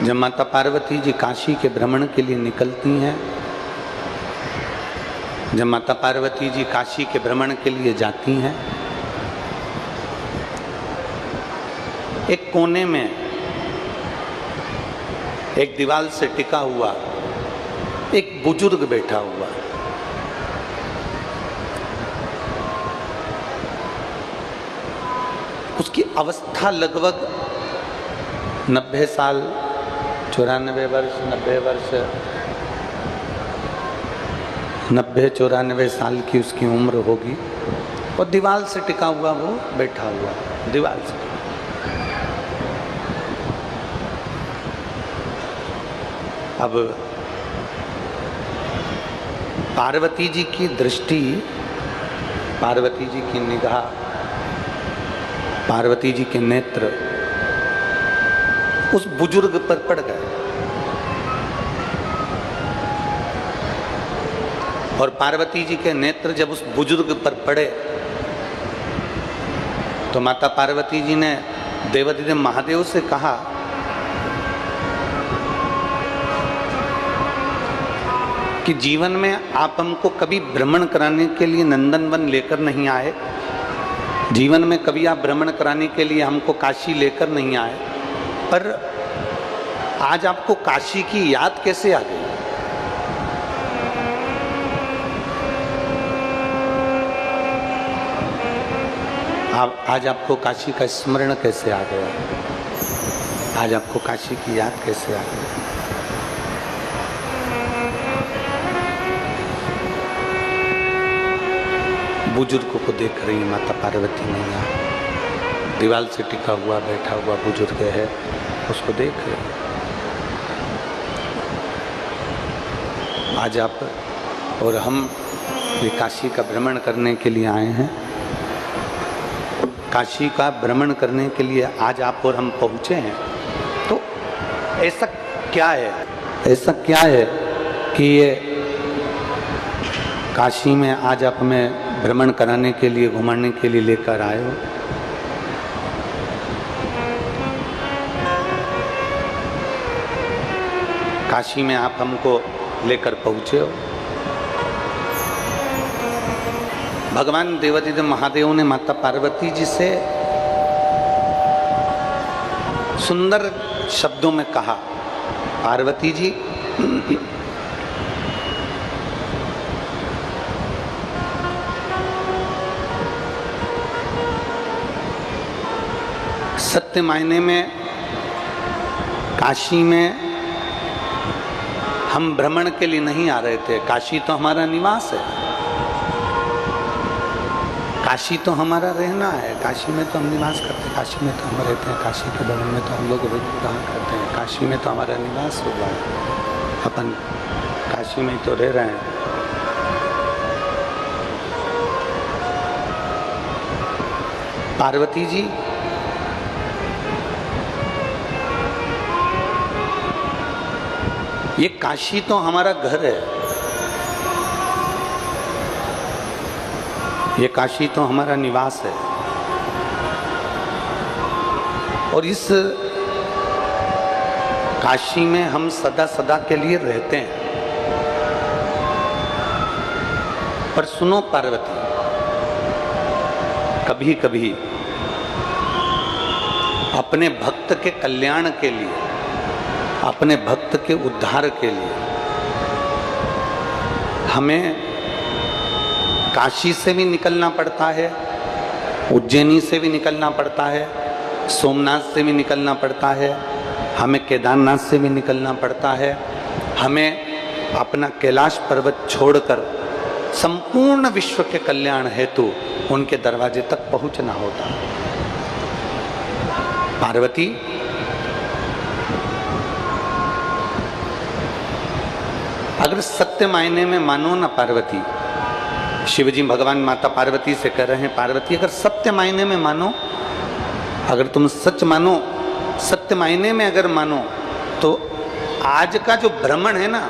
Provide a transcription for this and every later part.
जब माता पार्वती जी काशी के भ्रमण के लिए निकलती हैं, जब माता पार्वती जी काशी के भ्रमण के लिए जाती हैं, एक कोने में एक दीवार से टिका हुआ एक बुजुर्ग बैठा हुआ। उसकी अवस्था लगभग 90 साल, 94 वर्ष, 90 वर्ष, 90-94 साल की उसकी उम्र होगी और दीवार से टिका हुआ वो बैठा हुआ, दीवार से। अब पार्वती जी की दृष्टि, पार्वती जी की निगाह, पार्वती जी के नेत्र उस बुजुर्ग पर पड़ गए और पार्वती जी के नेत्र जब उस बुजुर्ग पर पड़े तो माता पार्वती जी ने देवाधिदेव महादेव से कहा कि जीवन में आप हमको कभी भ्रमण कराने के लिए नंदनवन लेकर नहीं आए, जीवन में कभी आप भ्रमण कराने के लिए हमको काशी लेकर नहीं आए, पर आज आपको काशी की याद कैसे आ गई? आज आपको काशी का स्मरण कैसे आ गया? आज आपको काशी की याद कैसे आ गई? बुजुर्ग को देख रही माता पार्वती मैया, दीवार से टिका हुआ बैठा हुआ बुजुर्ग है, उसको देख रहे। आज आप और हम ये काशी का भ्रमण करने के लिए आए हैं। काशी का भ्रमण करने के लिए आज आप और हम पहुँचे हैं, तो ऐसा क्या है, ऐसा क्या है कि ये काशी में आज आप हमें भ्रमण कराने के लिए, घुमाने के लिए लेकर आए हो? काशी में आप हमको लेकर पहुँचे हो। भगवान देवाधिदेव महादेव ने माता पार्वती जी से सुंदर शब्दों में कहा, पार्वती जी सत्य मायने में काशी में हम भ्रमण के लिए नहीं आ रहे थे। काशी तो हमारा निवास है, काशी तो हमारा रहना है, काशी में तो हम निवास करते हैं, काशी में तो हम रहते हैं, काशी के भवन में तो हम लोग रहा करते हैं, काशी में तो हमारा निवास हुआ है, अपन काशी में तो रह रहे हैं। पार्वती जी ये काशी तो हमारा घर है, ये काशी तो हमारा निवास है और इस काशी में हम सदा सदा के लिए रहते हैं। पर सुनो पार्वती, कभी कभी अपने भक्त के कल्याण के लिए, अपने भक्त के उद्धार के लिए हमें काशी से भी निकलना पड़ता है, उज्जैनी से भी निकलना पड़ता है, सोमनाथ से भी निकलना पड़ता है, हमें केदारनाथ से भी निकलना पड़ता है, हमें अपना कैलाश पर्वत छोड़कर संपूर्ण विश्व के कल्याण हेतु उनके दरवाजे तक पहुंचना होता है। पार्वती अगर सत्य मायने में मानो ना पार्वती, शिवजी भगवान माता पार्वती से कह रहे हैं, पार्वती अगर सत्य मायने में मानो, अगर तुम सच मानो, सत्य मायने में अगर मानो, तो आज का जो भ्रमण है ना,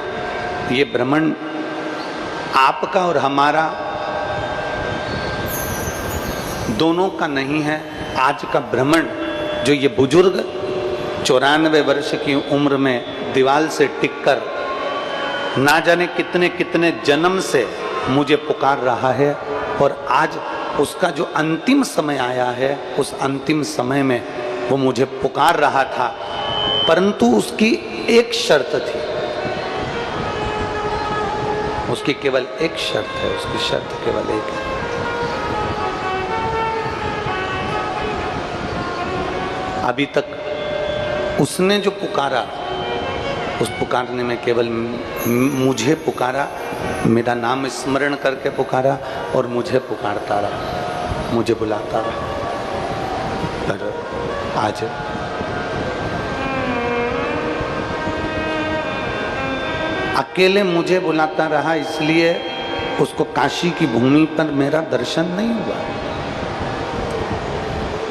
ये भ्रमण आपका और हमारा दोनों का नहीं है। आज का भ्रमण जो ये बुजुर्ग 94 वर्ष की उम्र में दीवाल से टिककर ना जाने कितने कितने जन्म से मुझे पुकार रहा है, और आज उसका जो अंतिम समय आया है, उस अंतिम समय में वो मुझे पुकार रहा था, परंतु उसकी एक शर्त थी, उसकी केवल एक शर्त है, उसकी शर्त केवल एक है। अभी तक उसने जो पुकारा, उस पुकारने में केवल मुझे पुकारा, मेरा नाम स्मरण करके पुकारा और मुझे पुकारता रहा, मुझे बुलाता रहा। पर आज अकेले मुझे बुलाता रहा, इसलिए उसको काशी की भूमि पर मेरा दर्शन नहीं हुआ।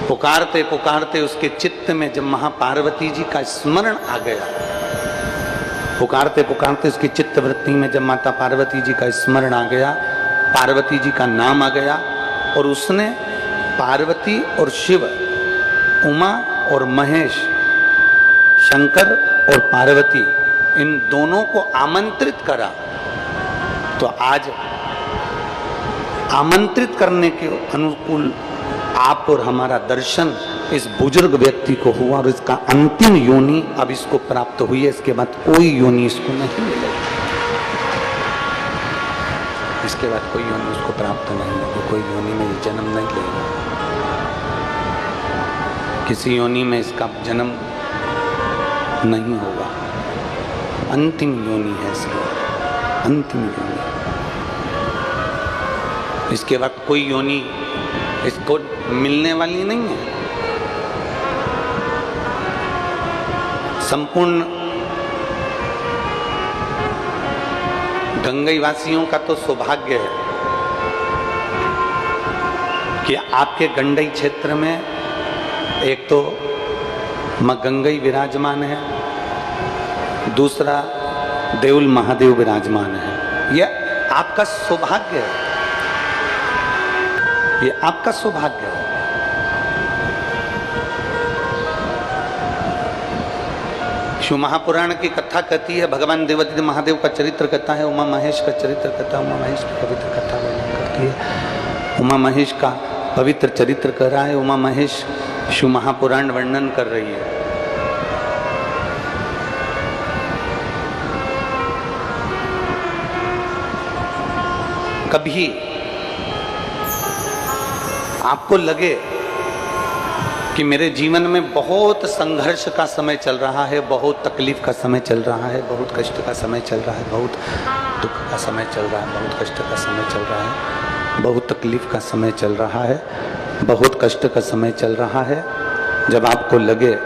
पुकारते पुकारते उसके चित्त में जब महापार्वती जी का स्मरण आ गया, पुकारते पुकारते उसकी चित्तवृत्ति में जब माता पार्वती जी का स्मरण आ गया, पार्वती जी का नाम आ गया, और उसने पार्वती और शिव, उमा और महेश, शंकर और पार्वती, इन दोनों को आमंत्रित करा। तो आज आमंत्रित करने के अनुकूल आप और हमारा दर्शन इस बुजुर्ग व्यक्ति को हुआ, और इसका अंतिम योनि अब इसको प्राप्त हुई है। इसके बाद कोई योनि इसको नहीं मिलेगी, इसके बाद कोई योनि उसको प्राप्त नहीं होगी, कोई योनि में जन्म नहीं लेगा, किसी योनि में इसका जन्म नहीं होगा। अंतिम योनि है इसकी, अंतिम योनि। इसके बाद कोई योनि इसको मिलने वाली नहीं है। संपूर्ण गंगई वासियों का तो सौभाग्य है कि आपके गंडई क्षेत्र में एक तो मां गंगई विराजमान है, दूसरा देउल महादेव विराजमान है। यह आपका सौभाग्य है, ये आपका सौभाग्य है। शिव महापुराण की कथा कहती है, भगवान देवादिदेव महादेव का चरित्र कहता है, उमा महेश का चरित्र कहता है, उमा महेश की पवित्र कथा वर्णन करती है। उमा महेश का पवित्र चरित्र कह रहा है, उमा महेश शिव महापुराण वर्णन कर रही है। कभी आपको लगे कि मेरे जीवन में बहुत संघर्ष का समय चल रहा है, बहुत तकलीफ का समय चल रहा है, बहुत कष्ट का समय चल रहा है, बहुत दुख का समय चल रहा है, बहुत कष्ट का समय चल रहा है, बहुत तकलीफ का समय चल रहा है, बहुत कष्ट का समय चल रहा है। जब आपको लगे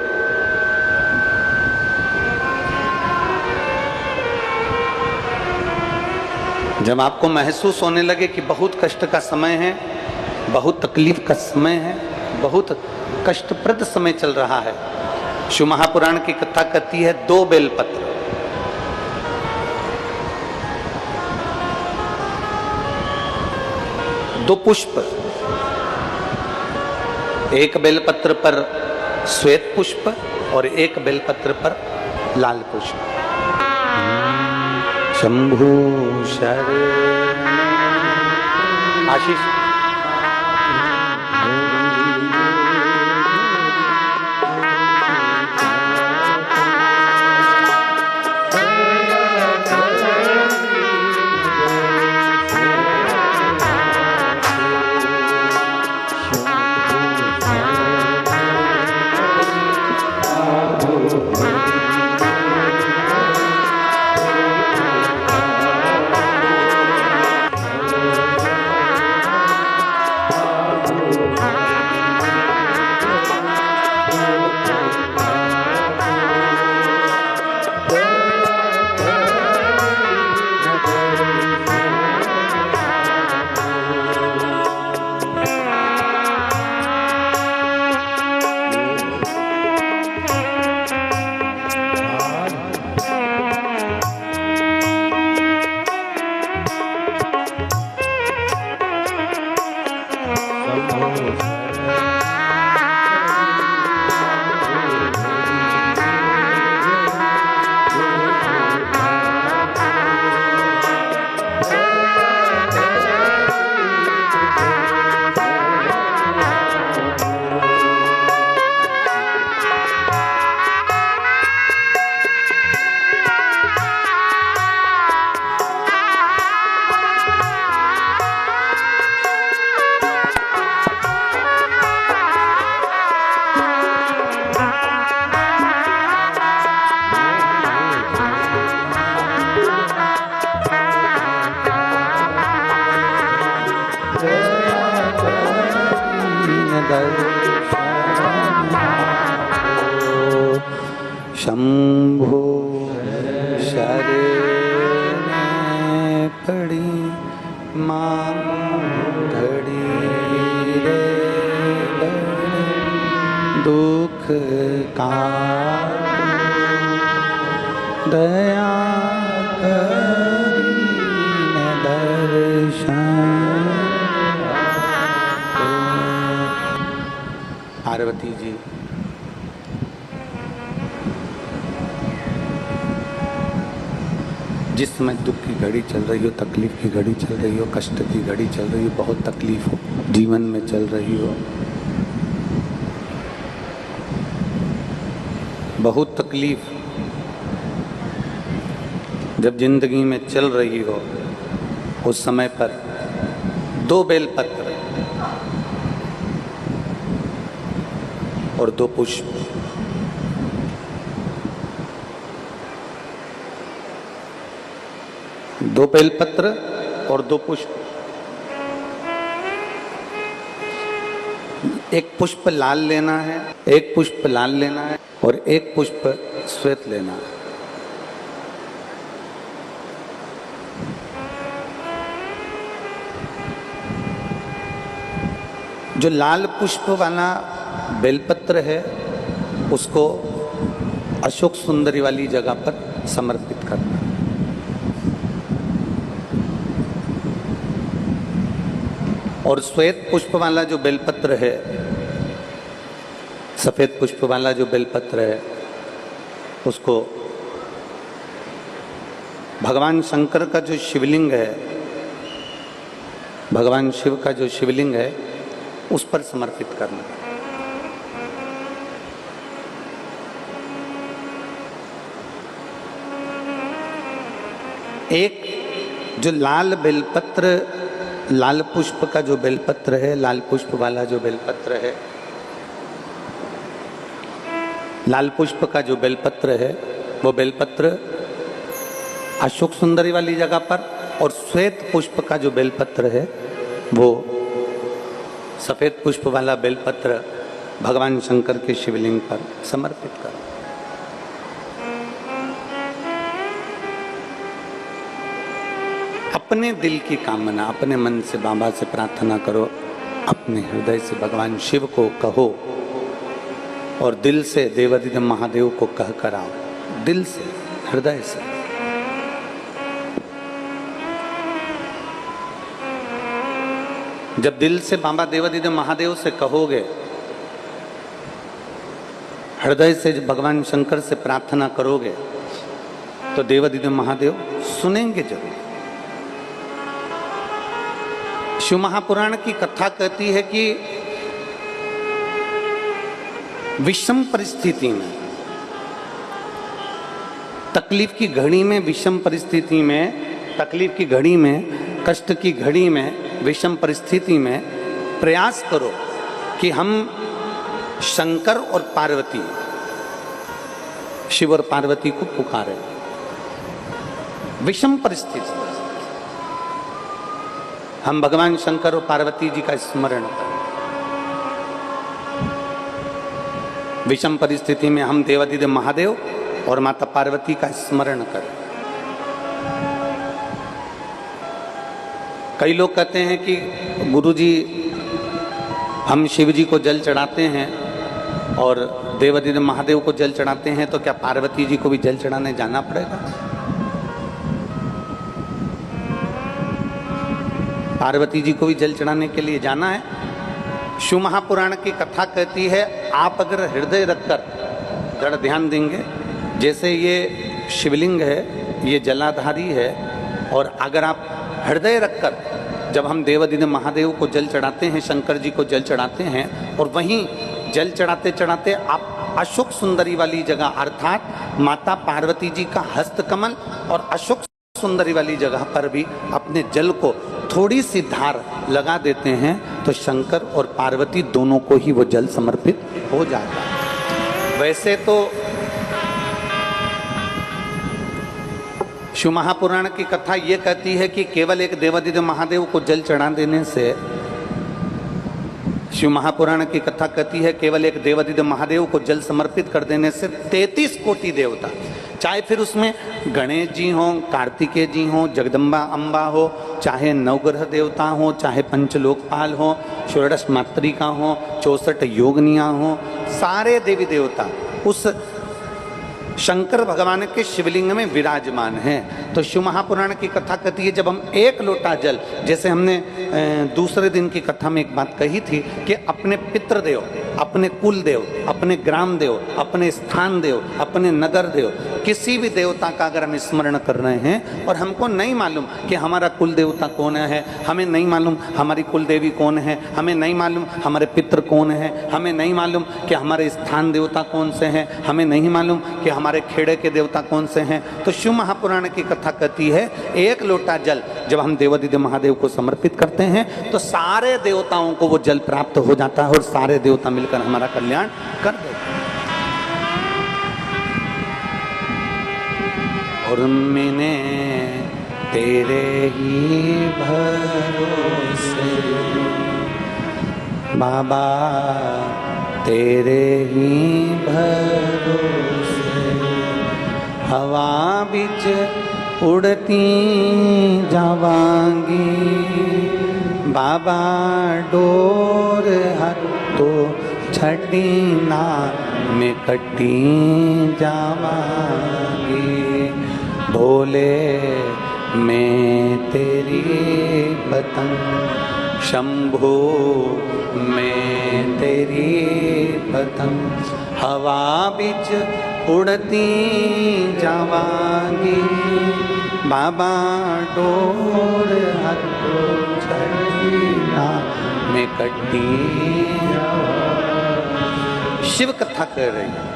जब आपको महसूस होने लगे कि बहुत कष्ट का समय है, बहुत तकलीफ का समय है, बहुत कष्टप्रद समय चल रहा है, शिव महापुराण की कथा कहती है, 2 बेलपत्र, दो पुष्प, एक बेलपत्र पर श्वेत पुष्प और एक बेलपत्र पर लाल पुष्प। शंभु शरण आशीष शंभो शरण पड़ी माँ घड़ी रे दुख का दया करीने दर्शन। पार्वती जी जिस समय दुख की घड़ी चल रही हो, तकलीफ की घड़ी चल रही हो, कष्ट की घड़ी चल रही हो, बहुत तकलीफ हो जीवन में चल रही हो, बहुत तकलीफ जब जिंदगी में चल रही हो, उस समय पर 2 बेलपत्र और 2 पुष्प, दो बेलपत्र और 2 पुष्प, एक पुष्प लाल लेना है, एक पुष्प लाल लेना है और एक पुष्प श्वेत लेना है। जो लाल पुष्प वाला बेलपत्र है उसको अशोक सुंदरी वाली जगह पर समर्पित करना। और श्वेत पुष्प वाला जो बेलपत्र है, सफेद पुष्प वाला जो बेलपत्र है, उसको भगवान शंकर का जो शिवलिंग है, भगवान शिव का जो शिवलिंग है उस पर समर्पित करना। एक जो लाल बेलपत्र, लाल पुष्प का जो बेलपत्र है, लाल पुष्प वाला जो बेलपत्र है, लाल पुष्प का जो बेलपत्र है वो बेलपत्र अशोक सुंदरी वाली जगह पर, और श्वेत पुष्प का जो बेलपत्र है वो सफेद पुष्प वाला बेलपत्र भगवान शंकर के शिवलिंग पर समर्पित कर। अपने दिल की कामना अपने मन से बाबा से प्रार्थना करो, अपने हृदय से भगवान शिव को कहो और दिल से देवादिदेव महादेव को कह कर आओ, दिल से, हृदय से। जब दिल से बाबा देवादिदेव महादेव से कहोगे, हृदय से भगवान शंकर से प्रार्थना करोगे, तो देवादिदेव महादेव सुनेंगे जरूर। शिव महापुराण की कथा कहती है कि विषम परिस्थिति में, तकलीफ की घड़ी में, विषम परिस्थिति में, तकलीफ की घड़ी में, कष्ट की घड़ी में, विषम परिस्थिति में प्रयास करो कि हम शंकर और पार्वती, शिव और पार्वती को पुकारें। विषम परिस्थिति हम भगवान शंकर और पार्वती जी का स्मरण करें। विषम परिस्थिति में हम देवादिदेव महादेव और माता पार्वती का स्मरण करें। कई लोग कहते हैं कि गुरुजी हम शिव जी को जल चढ़ाते हैं और देवादिदेव महादेव को जल चढ़ाते हैं, तो क्या पार्वती जी को भी जल चढ़ाने जाना पड़ेगा? पार्वती जी को भी जल चढ़ाने के लिए जाना है। शिव महापुराण की कथा कहती है, आप अगर हृदय रखकर जड़ ध्यान देंगे, जैसे ये शिवलिंग है, ये जलाधारी है, और अगर आप हृदय रखकर जब हम देवादिदेव महादेव को जल चढ़ाते हैं, शंकर जी को जल चढ़ाते हैं, और वहीं जल चढ़ाते चढ़ाते आप अशोक सुंदरी वाली जगह अर्थात माता पार्वती जी का हस्तकमल और अशोक सुंदरी वाली जगह पर भी अपने जल को थोड़ी सी धार लगा देते हैं, तो शंकर और पार्वती दोनों को ही वो जल समर्पित हो जाता है। वैसे तो शिव महापुराण की कथा ये कहती है कि केवल एक देवादिदेव महादेव को जल चढ़ा देने से शिव महापुराण की कथा कहती है केवल एक देवादिदेव महादेव को जल समर्पित कर देने से 33 कोटि देवता, चाहे फिर उसमें गणेश जी हों, कार्तिकेय जी हों, जगदम्बा अम्बा हो, चाहे नवग्रह देवता हो, चाहे पंचलोकपाल हो, षोडश मातृका हो, 64 योगनियाँ हो, सारे देवी देवता उस शंकर भगवान के शिवलिंग में विराजमान हैं। तो शिव महापुराण की कथा कहती है जब हम एक लोटा जल, जैसे हमने दूसरे दिन की कथा में एक बात कही थी कि अपने पितृदेव, अपने कुल देव, अपने ग्राम देव, अपने स्थान देव, अपने नगर देव, किसी भी देवता का अगर हम स्मरण कर रहे हैं और हमको नहीं मालूम कि हमारा कुल देवता कौन है, हमें नहीं मालूम हमारी कुल देवी कौन है, हमें नहीं मालूम हमारे पितृ कौन है, हमें नहीं मालूम कि हमारे स्थान देवता कौन से हैं, हमें नहीं मालूम कि हमारे खेड़े के देवता कौन से हैं, तो शिव महापुराण की कथा कहती है एक लोटा जल जब हम देवादिदेव महादेव को समर्पित करते हैं तो सारे देवताओं को वो जल प्राप्त हो जाता है और सारे देवता मिलकर हमारा कल्याण कर देते हैं। और मैंने तेरे ही भरोसे बाबा, तेरे ही भरोसे हवा बिच उड़ती जावांगी बाबा, डोर हथो छड़ी ना में कटी जावांगी, भोले मैं तेरी पतंग, शंभू मैं तेरी पतंग, हवा बिच उड़ती जावांगी बाबा, डोर हथो छड़ी ना में कटी। शिव कथा कर रही है।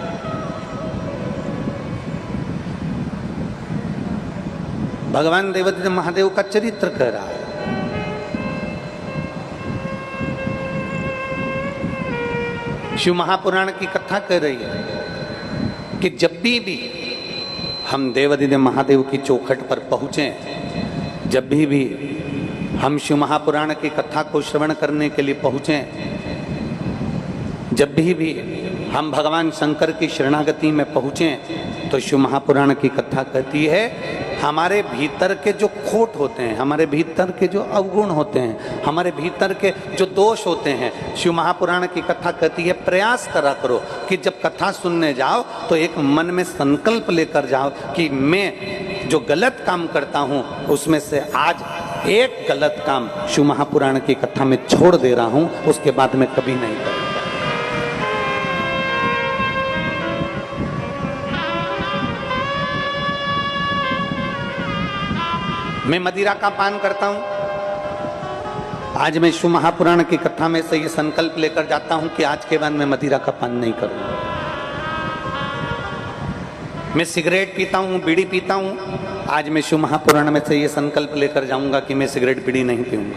भगवान देवादिदेव महादेव का चरित्र कह रहा है। शिव महापुराण की कथा कह रही है कि जब भी हम देवादिदेव महादेव की चौखट पर पहुंचे, जब भी हम शिव महापुराण की कथा को श्रवण करने के लिए पहुंचे, जब भी हम भगवान शंकर की शरणागति में पहुंचे, तो शिव महापुराण की कथा कहती है हमारे भीतर के जो खोट होते हैं, हमारे भीतर के जो अवगुण होते हैं, हमारे भीतर के जो दोष होते हैं, शिव महापुराण की कथा कहती है प्रयास करा करो कि जब कथा सुनने जाओ तो एक मन में संकल्प लेकर जाओ कि मैं जो गलत काम करता हूँ उसमें से आज एक गलत काम शिव महापुराण की कथा में छोड़ दे रहा हूँ, उसके बाद मैं कभी नहीं करूँगा। मैं मदिरा का पान करता हूं, आज मैं शिव महापुराण की कथा में से ये संकल्प लेकर जाता हूं कि आज के बाद मैं मदिरा का पान नहीं करूंगा। मैं सिगरेट पीता हूं, बीड़ी पीता हूं, आज मैं शिव महापुराण में से ये संकल्प लेकर जाऊंगा कि मैं सिगरेट बीड़ी नहीं पीऊंगा।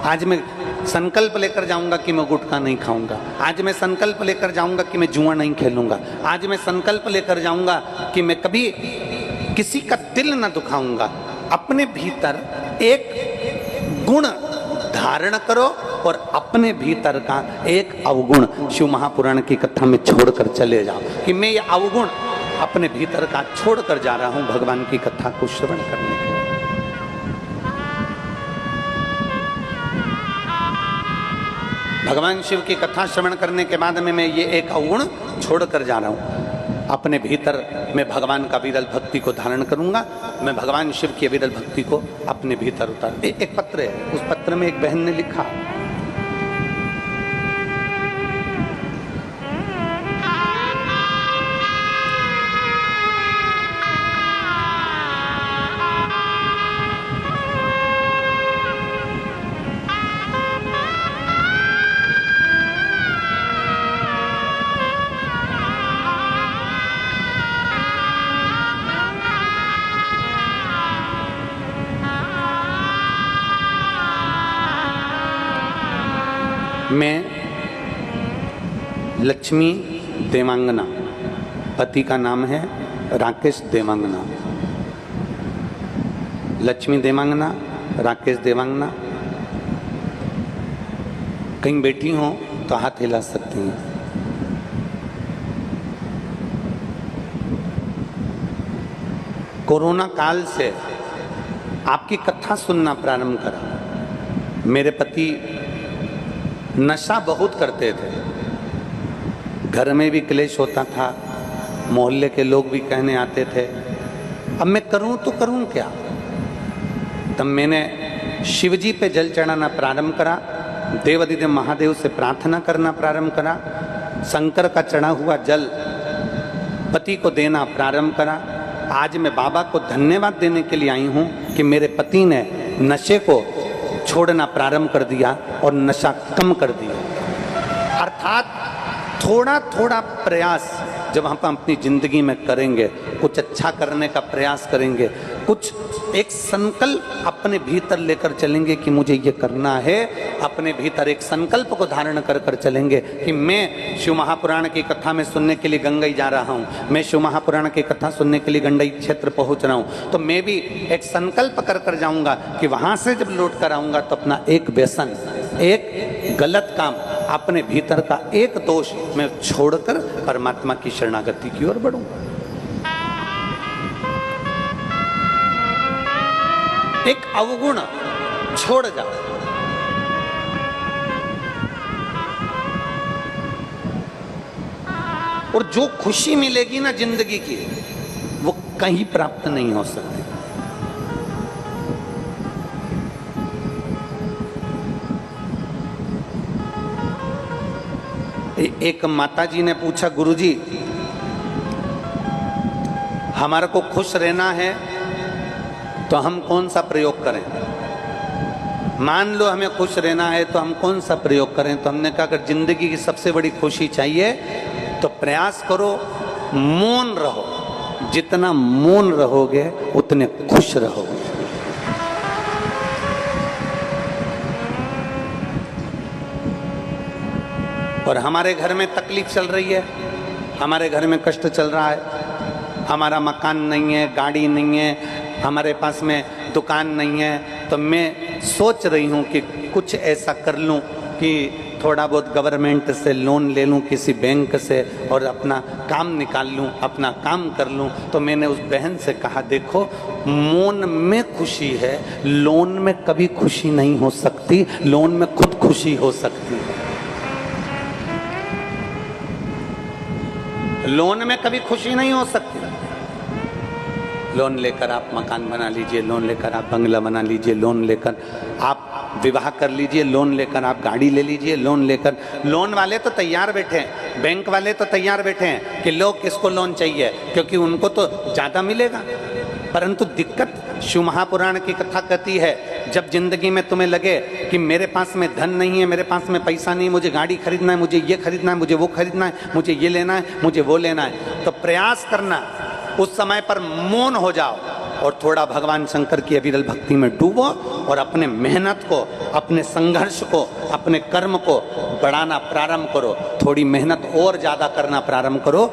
आज मैं संकल्प लेकर जाऊंगा कि मैं गुटखा नहीं खाऊंगा। आज मैं संकल्प लेकर जाऊंगा कि मैं जुआ नहीं खेलूंगा। आज मैं संकल्प लेकर जाऊंगा कि मैं कभी किसी का दिल न दुखाऊंगा। अपने भीतर एक गुण धारण करो और अपने भीतर का एक अवगुण शिव महापुराण की कथा में छोड़कर चले जाओ कि मैं ये अवगुण अपने भीतर का छोड़कर जा रहा हूं भगवान की कथा को श्रवण करने के लिए। भगवान शिव की कथा श्रवण करने के बाद में मैं ये एक अवगुण छोड़कर जा रहा हूं। अपने भीतर मैं भगवान का विरल भक्ति को धारण करूंगा। मैं भगवान शिव की विरल भक्ति को अपने भीतर उतार। एक पत्र है, उस पत्र में एक बहन ने लिखा, मैं लक्ष्मी देवांगना, पति का नाम है राकेश देवांगना, लक्ष्मी देवांगना, राकेश देवांगना, कहीं बैठी हो तो हाथ हिला सकती हैं। कोरोना काल से आपकी कथा सुनना प्रारंभ करा। मेरे पति नशा बहुत करते थे, घर में भी क्लेश होता था, मोहल्ले के लोग भी कहने आते थे। अब मैं करूं तो करूं क्या? तब मैंने शिव जी पे जल चढ़ाना प्रारंभ करा, देवाधिदेव महादेव से प्रार्थना करना प्रारंभ करा, शंकर का चढ़ा हुआ जल पति को देना प्रारंभ करा। आज मैं बाबा को धन्यवाद देने के लिए आई हूं कि मेरे पति ने नशे को छोड़ना प्रारंभ कर दिया और नशा कम कर दिया। अर्थात थोड़ा थोड़ा प्रयास जब हम अपनी जिंदगी में करेंगे, कुछ अच्छा करने का प्रयास करेंगे, कुछ एक संकल्प अपने भीतर लेकर चलेंगे कि मुझे ये करना है, अपने भीतर एक संकल्प को धारण कर कर चलेंगे कि मैं शिव महापुराण की कथा में सुनने के लिए गंगई जा रहा हूँ, मैं शिव महापुराण की कथा सुनने के लिए गंडई क्षेत्र पहुँच रहा हूँ, तो मैं भी एक संकल्प कर कर जाऊँगा कि वहाँ से जब लौट कर आऊँगा तो अपना एक व्यसन, एक गलत काम, अपने भीतर का एक दोष मैं छोड़कर परमात्मा की शरणागति की ओर बढ़ूंगा। एक अवगुण छोड़ जा। और जो खुशी मिलेगी ना जिंदगी की, वो कहीं प्राप्त नहीं हो सकती। एक माता जी ने पूछा, गुरुजी हमारे को खुश रहना है तो हम कौन सा प्रयोग करें? मान लो हमें खुश रहना है तो हम कौन सा प्रयोग करें? तो हमने कहा अगर जिंदगी की सबसे बड़ी खुशी चाहिए तो प्रयास करो, मौन रहो। जितना मौन रहोगे उतने खुश रहोगे। और हमारे घर में तकलीफ चल रही है, हमारे घर में कष्ट चल रहा है, हमारा मकान नहीं है, गाड़ी नहीं है, हमारे पास में दुकान नहीं है, तो मैं सोच रही हूँ कि कुछ ऐसा कर लूँ कि थोड़ा बहुत गवर्नमेंट से लोन ले लूँ, किसी बैंक से, और अपना काम निकाल लूँ, अपना काम कर लूँ। तो मैंने उस बहन से कहा, देखो मौन में खुशी है, लोन में कभी खुशी नहीं हो सकती, लोन में खुद खुशी हो सकती है। लोन में कभी खुशी नहीं हो सकती। लोन लेकर आप मकान बना लीजिए, लोन लेकर आप बंगला बना लीजिए, लोन लेकर आप विवाह कर लीजिए, लोन लेकर आप गाड़ी ले लीजिए, लोन लेकर, लोन वाले तो तैयार बैठे हैं, बैंक वाले तो तैयार बैठे हैं कि लोग किसको लोन चाहिए, क्योंकि उनको तो ज़्यादा मिलेगा। परंतु दिक्कत शिव महापुराण की कथा कहती है, जब जिंदगी में तुम्हें लगे कि मेरे पास में धन नहीं है, मेरे पास में पैसा नहीं, मुझे गाड़ी खरीदना है, मुझे ये खरीदना है, मुझे वो खरीदना है, मुझे ये लेना है, मुझे वो लेना है, तो प्रयास करना, उस समय पर मौन हो जाओ और थोड़ा भगवान शंकर की अविरल भक्ति में डूबो और अपने मेहनत को, अपने संघर्ष को, अपने कर्म को बढ़ाना प्रारंभ करो। थोड़ी मेहनत और ज़्यादा करना प्रारंभ करो।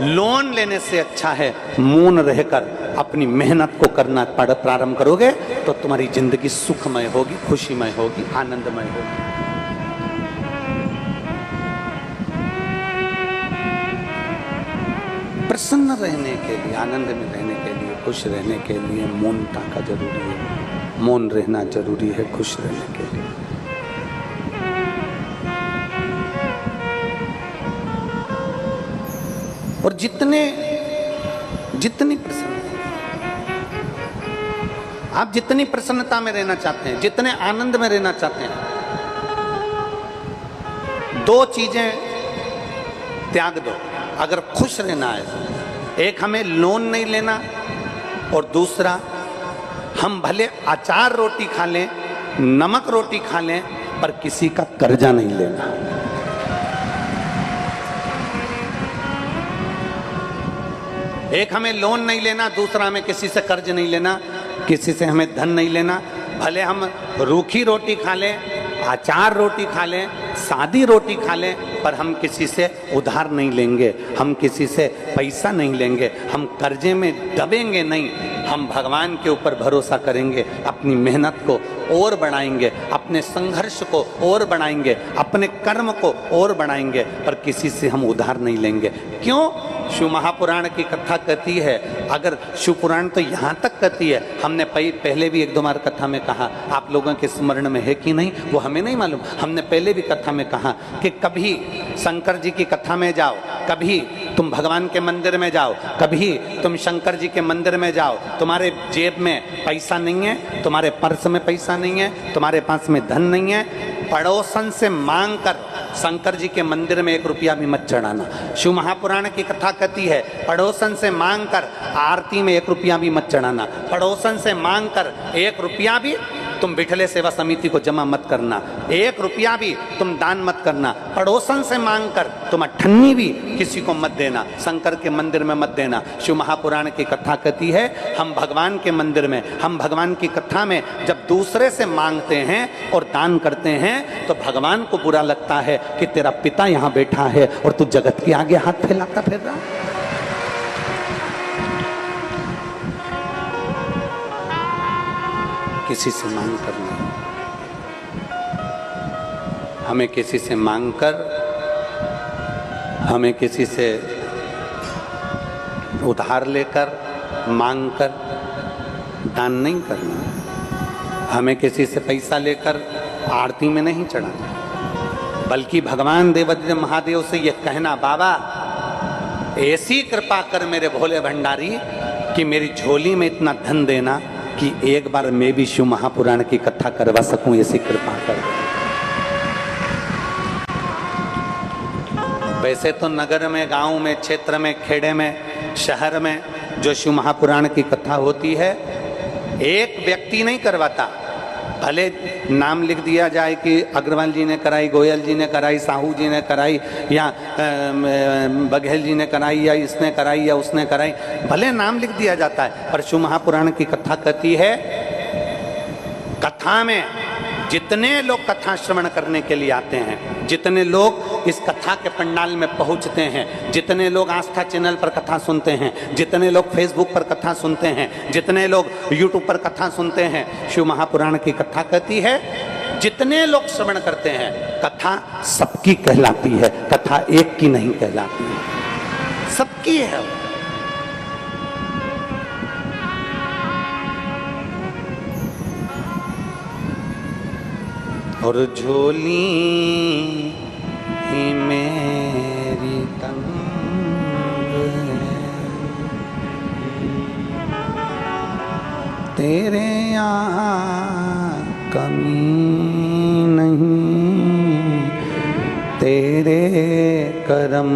लोन लेने से अच्छा है मौन रहकर अपनी मेहनत को करना प्रारंभ करोगे तो तुम्हारी जिंदगी सुखमय होगी, खुशीमय होगी, आनंदमय होगी। प्रसन्न रहने के लिए, आनंद में रहने के लिए, खुश रहने के लिए मौनता का जरूरी है, मौन रहना जरूरी है खुश रहने के लिए। और जितनी प्रसन्नता, आप जितनी प्रसन्नता में रहना चाहते हैं, जितने आनंद में रहना चाहते हैं, दो चीजें त्याग दो अगर खुश रहना है। एक, हमें लोन नहीं लेना, और दूसरा, हम भले अचार रोटी खा लें, नमक रोटी खा लें, पर किसी का कर्जा नहीं लेना। एक, हमें लोन नहीं लेना, दूसरा, हमें किसी से कर्ज नहीं लेना, किसी से हमें धन नहीं लेना। भले हम रूखी रोटी खा लें, अचार रोटी खा लें, सादी रोटी खा लें, पर हम किसी से उधार नहीं लेंगे, हम किसी से पैसा नहीं लेंगे, हम कर्जे में दबेंगे नहीं। हम भगवान के ऊपर भरोसा करेंगे, अपनी मेहनत को और बढ़ाएंगे, अपने संघर्ष को और बढ़ाएंगे, अपने कर्म को और बढ़ाएंगे, पर किसी से हम उधार नहीं लेंगे। क्यों? शिव महापुराण की कथा कहती है, अगर शिव पुराण तो यहाँ तक कहती है, हमने पहले भी एक दो बार कथा में कहा, आप लोगों के स्मरण में है कि नहीं वो हमें नहीं मालूम, हमने पहले भी कथा में कहा कि कभी शंकर जी की कथा में जाओ, कभी तुम भगवान के मंदिर में जाओ, कभी तुम शंकर जी के मंदिर में जाओ, तुम्हारे जेब में पैसा नहीं है, तुम्हारे पर्स में पैसा नहीं है, तुम्हारे पास में धन नहीं है, पड़ोसन से मांग कर शंकर जी के मंदिर में 1 रुपया भी मत चढ़ाना। शिव महापुराण की कथा कहती है, पड़ोसन से मांग कर आरती में 1 रुपया भी मत चढ़ाना, पड़ोसन से मांग कर 1 रुपया भी तुम बिठले सेवा समिति को जमा मत करना, 1 रुपया भी तुम दान मत करना, पड़ोसन से मांग कर तुम अठन्नी भी किसी को मत देना, शंकर के मंदिर में मत देना। शिव महापुराण की कथा कहती है, हम भगवान के मंदिर में, हम भगवान की कथा में जब दूसरे से मांगते हैं और दान करते हैं तो भगवान को बुरा लगता है कि तेरा पिता यहाँ बैठा है और तू जगत के आगे हाथ फैलाता फिर रहा। किसी से मांग कर नहीं, हमें किसी से मांग कर, हमें किसी से उधार लेकर मांग कर दान नहीं करना, हमें किसी से पैसा लेकर आरती में नहीं चढ़ाना, बल्कि भगवान देवाधिदेव महादेव से यह कहना, बाबा ऐसी कृपा कर मेरे भोले भंडारी कि मेरी झोली में इतना धन देना कि एक बार मैं भी शिव महापुराण की कथा करवा सकूं, ऐसी कृपा कर। वैसे तो नगर में, गांव में, क्षेत्र में, खेड़े में, शहर में जो शिव महापुराण की कथा होती है, एक व्यक्ति नहीं करवाता, भले नाम लिख दिया जाए कि अग्रवाल जी ने कराई, गोयल जी ने कराई, साहू जी ने कराई, या बघेल जी ने कराई, या इसने कराई या उसने कराई, भले नाम लिख दिया जाता है, पर शिव महापुराण की कथा कहती है, कथा में जितने लोग कथा श्रवण करने के लिए आते हैं, जितने लोग इस कथा के पंडाल में पहुंचते हैं, जितने लोग आस्था चैनल पर कथा सुनते हैं, जितने लोग फेसबुक पर कथा सुनते हैं, जितने लोग यूट्यूब पर कथा सुनते हैं, शिव महापुराण की कथा कहती है, जितने लोग श्रवण करते हैं, कथा सबकी कहलाती है, कथा एक की नहीं कहलाती है, सबकी है। और झोली ही मेरी तंग है, तेरे यहाँ कमी नहीं, तेरे करम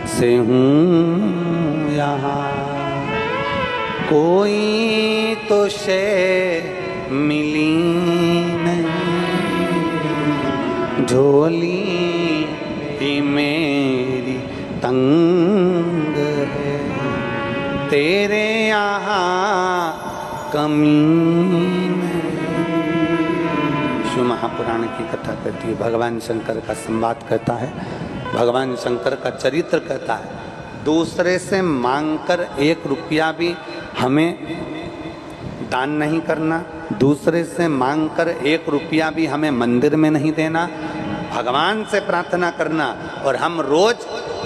से हूँ यहाँ, कोई तो शे मिली नहीं, झोली ही मेरी तंग है, तेरे यहाँ कमी नहीं। शिव महापुराण की कथा कहती है, भगवान शंकर का संवाद कहता है, भगवान शंकर का चरित्र कहता है, दूसरे से मांगकर 1 रुपया भी हमें दान नहीं करना, दूसरे से मांगकर 1 रुपया भी हमें मंदिर में नहीं देना, भगवान से प्रार्थना करना। और हम रोज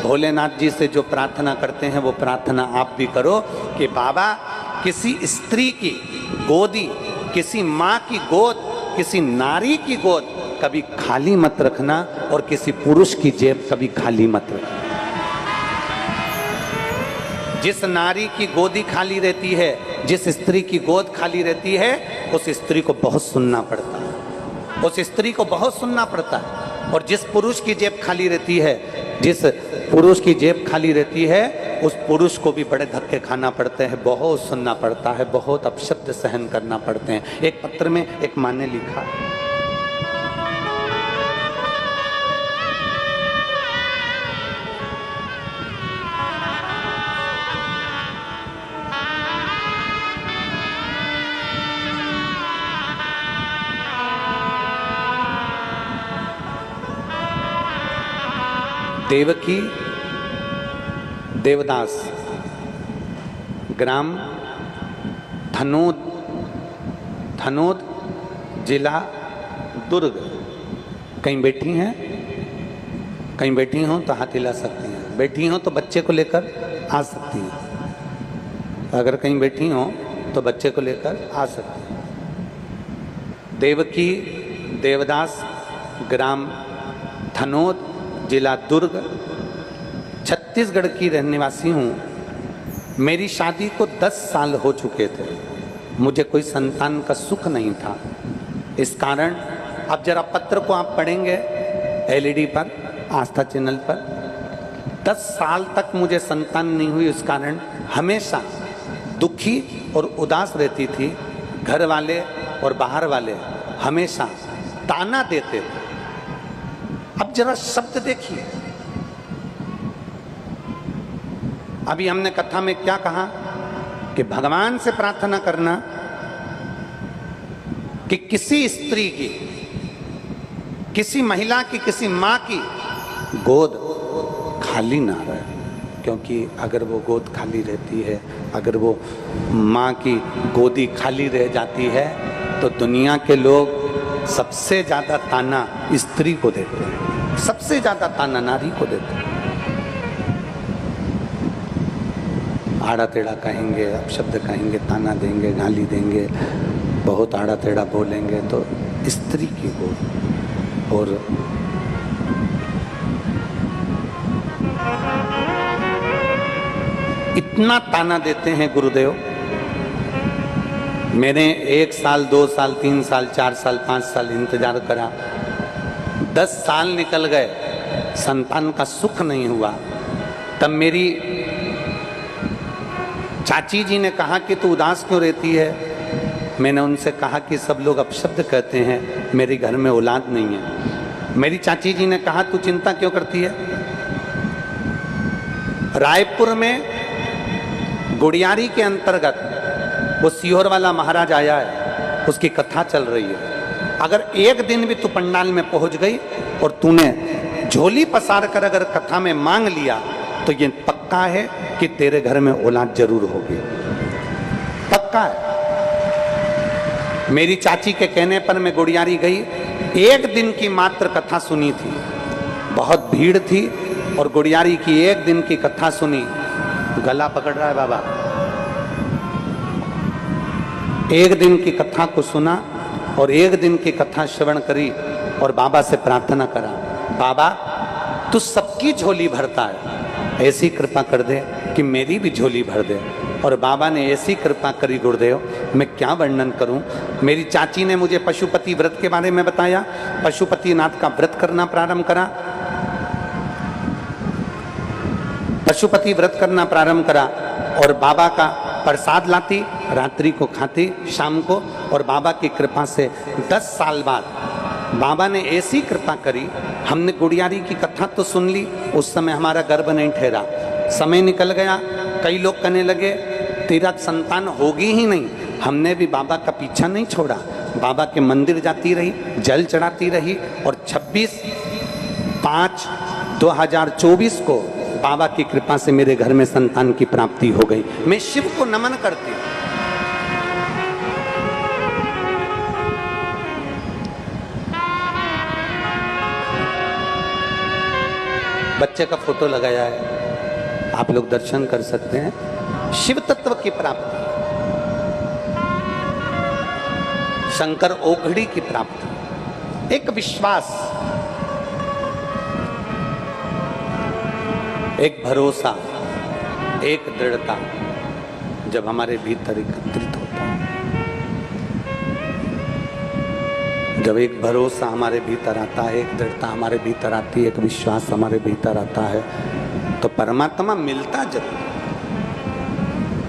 भोलेनाथ जी से जो प्रार्थना करते हैं वो प्रार्थना आप भी करो कि बाबा किसी स्त्री की गोदी, किसी माँ की गोद, किसी नारी की गोद कभी खाली मत रखना, और किसी पुरुष की जेब कभी खाली मत रखना। जिस नारी की गोदी खाली रहती है, जिस स्त्री की गोद खाली रहती है, उस स्त्री को बहुत सुनना पड़ता है, उस स्त्री को बहुत सुनना पड़ता है। और जिस पुरुष की जेब खाली रहती है, जिस पुरुष की जेब खाली रहती है, उस पुरुष को भी बड़े धक्के खाना पड़ते हैं, बहुत सुनना पड़ता है, बहुत अपशब्द सहन करना पड़ते हैं। एक पत्र में एक माँ ने लिखा, देवकी देवदास, ग्राम धनोद जिला दुर्ग। कहीं बैठी हैं? कहीं बैठी हो तो हाथ हिला सकती हैं, बैठी हो तो बच्चे को लेकर आ सकती हैं। अगर कहीं बैठी हो तो बच्चे को लेकर आ सकती हैं। देवकी देवदास, ग्राम धनोद, जिला दुर्ग, छत्तीसगढ़ की रहने वासी हूँ। मेरी शादी को 10 साल हो चुके थे, मुझे कोई संतान का सुख नहीं था। इस कारण अब जरा पत्र को आप पढ़ेंगे एलईडी पर, आस्था चैनल पर, 10 साल तक मुझे संतान नहीं हुई। इस कारण हमेशा दुखी और उदास रहती थी। घर वाले और बाहर वाले हमेशा ताना देते थे। अब जरा शब्द देखिए, अभी हमने कथा में क्या कहा कि भगवान से प्रार्थना करना कि किसी स्त्री की, किसी महिला की, किसी माँ की गोद खाली ना रहे। क्योंकि अगर वो गोद खाली रहती है, अगर वो माँ की गोदी खाली रह जाती है तो दुनिया के लोग सबसे ज़्यादा ताना स्त्री को देते हैं, सबसे ज़्यादा ताना नारी को देते हैं। आड़ा टेढ़ा कहेंगे, अपशब्द कहेंगे, ताना देंगे, गाली देंगे, बहुत आड़ा टेढ़ा बोलेंगे तो स्त्री की गोद। और इतना ताना देते हैं गुरुदेव। मैंने 1 साल, 2 साल, 3 साल, 4 साल, 5 साल इंतजार करा, 10 साल निकल गए, संतान का सुख नहीं हुआ। तब मेरी चाची जी ने कहा कि तू उदास क्यों रहती है? मैंने उनसे कहा कि सब लोग अपशब्द कहते हैं, मेरे घर में औलाद नहीं है। मेरी चाची जी ने कहा तू चिंता क्यों करती है? रायपुर में गुड़ियारी के अंतर्गत वो सीहोर वाला महाराज आया है, उसकी कथा चल रही है। अगर एक दिन भी तू पंडाल में पहुंच गई और तूने झोली पसार कर अगर कथा में मांग लिया तो ये पक्का है कि तेरे घर में औलाद जरूर होगी, पक्का है। मेरी चाची के कहने पर मैं गुड़ियारी गई, 1 दिन की मात्र कथा सुनी थी, बहुत भीड़ थी और गुड़ियारी की 1 दिन की कथा सुनी। गला पकड़ रहा है बाबा। 1 दिन की कथा को सुना और 1 दिन की कथा श्रवण करी और बाबा से प्रार्थना करा, बाबा तू सबकी झोली भरता है, ऐसी कृपा कर दे कि मेरी भी झोली भर दे। और बाबा ने ऐसी कृपा करी गुरुदेव, मैं क्या वर्णन करूं। मेरी चाची ने मुझे पशुपति व्रत के बारे में बताया, पशुपतिनाथ का व्रत करना प्रारंभ करा, पशुपति व्रत करना प्रारंभ करा और बाबा का प्रसाद लाती, रात्रि को खाती, शाम को। और बाबा की कृपा से 10 साल बाद बाबा ने ऐसी कृपा करी, हमने गुड़ियारी की कथा तो सुन ली, उस समय हमारा गर्भ नहीं ठहरा। समय निकल गया, कई लोग कहने लगे तेरा संतान होगी ही नहीं। हमने भी बाबा का पीछा नहीं छोड़ा, बाबा के मंदिर जाती रही, जल चढ़ाती रही और 26/5/2024 को बाबा की कृपा से मेरे घर में संतान की प्राप्ति हो गई। मैं शिव को नमन करती हूँ। बच्चे का फोटो लगाया है, आप लोग दर्शन कर सकते हैं। शिव तत्व की प्राप्ति, शंकर ओघड़ी की प्राप्ति, एक विश्वास, एक भरोसा, एक दृढ़ता जब हमारे भीतर एकत्रित होता है, जब एक भरोसा हमारे भीतर आता है, एक दृढ़ता हमारे भीतर आती है, एक विश्वास हमारे भीतर आता है, तो परमात्मा मिलता जरूर।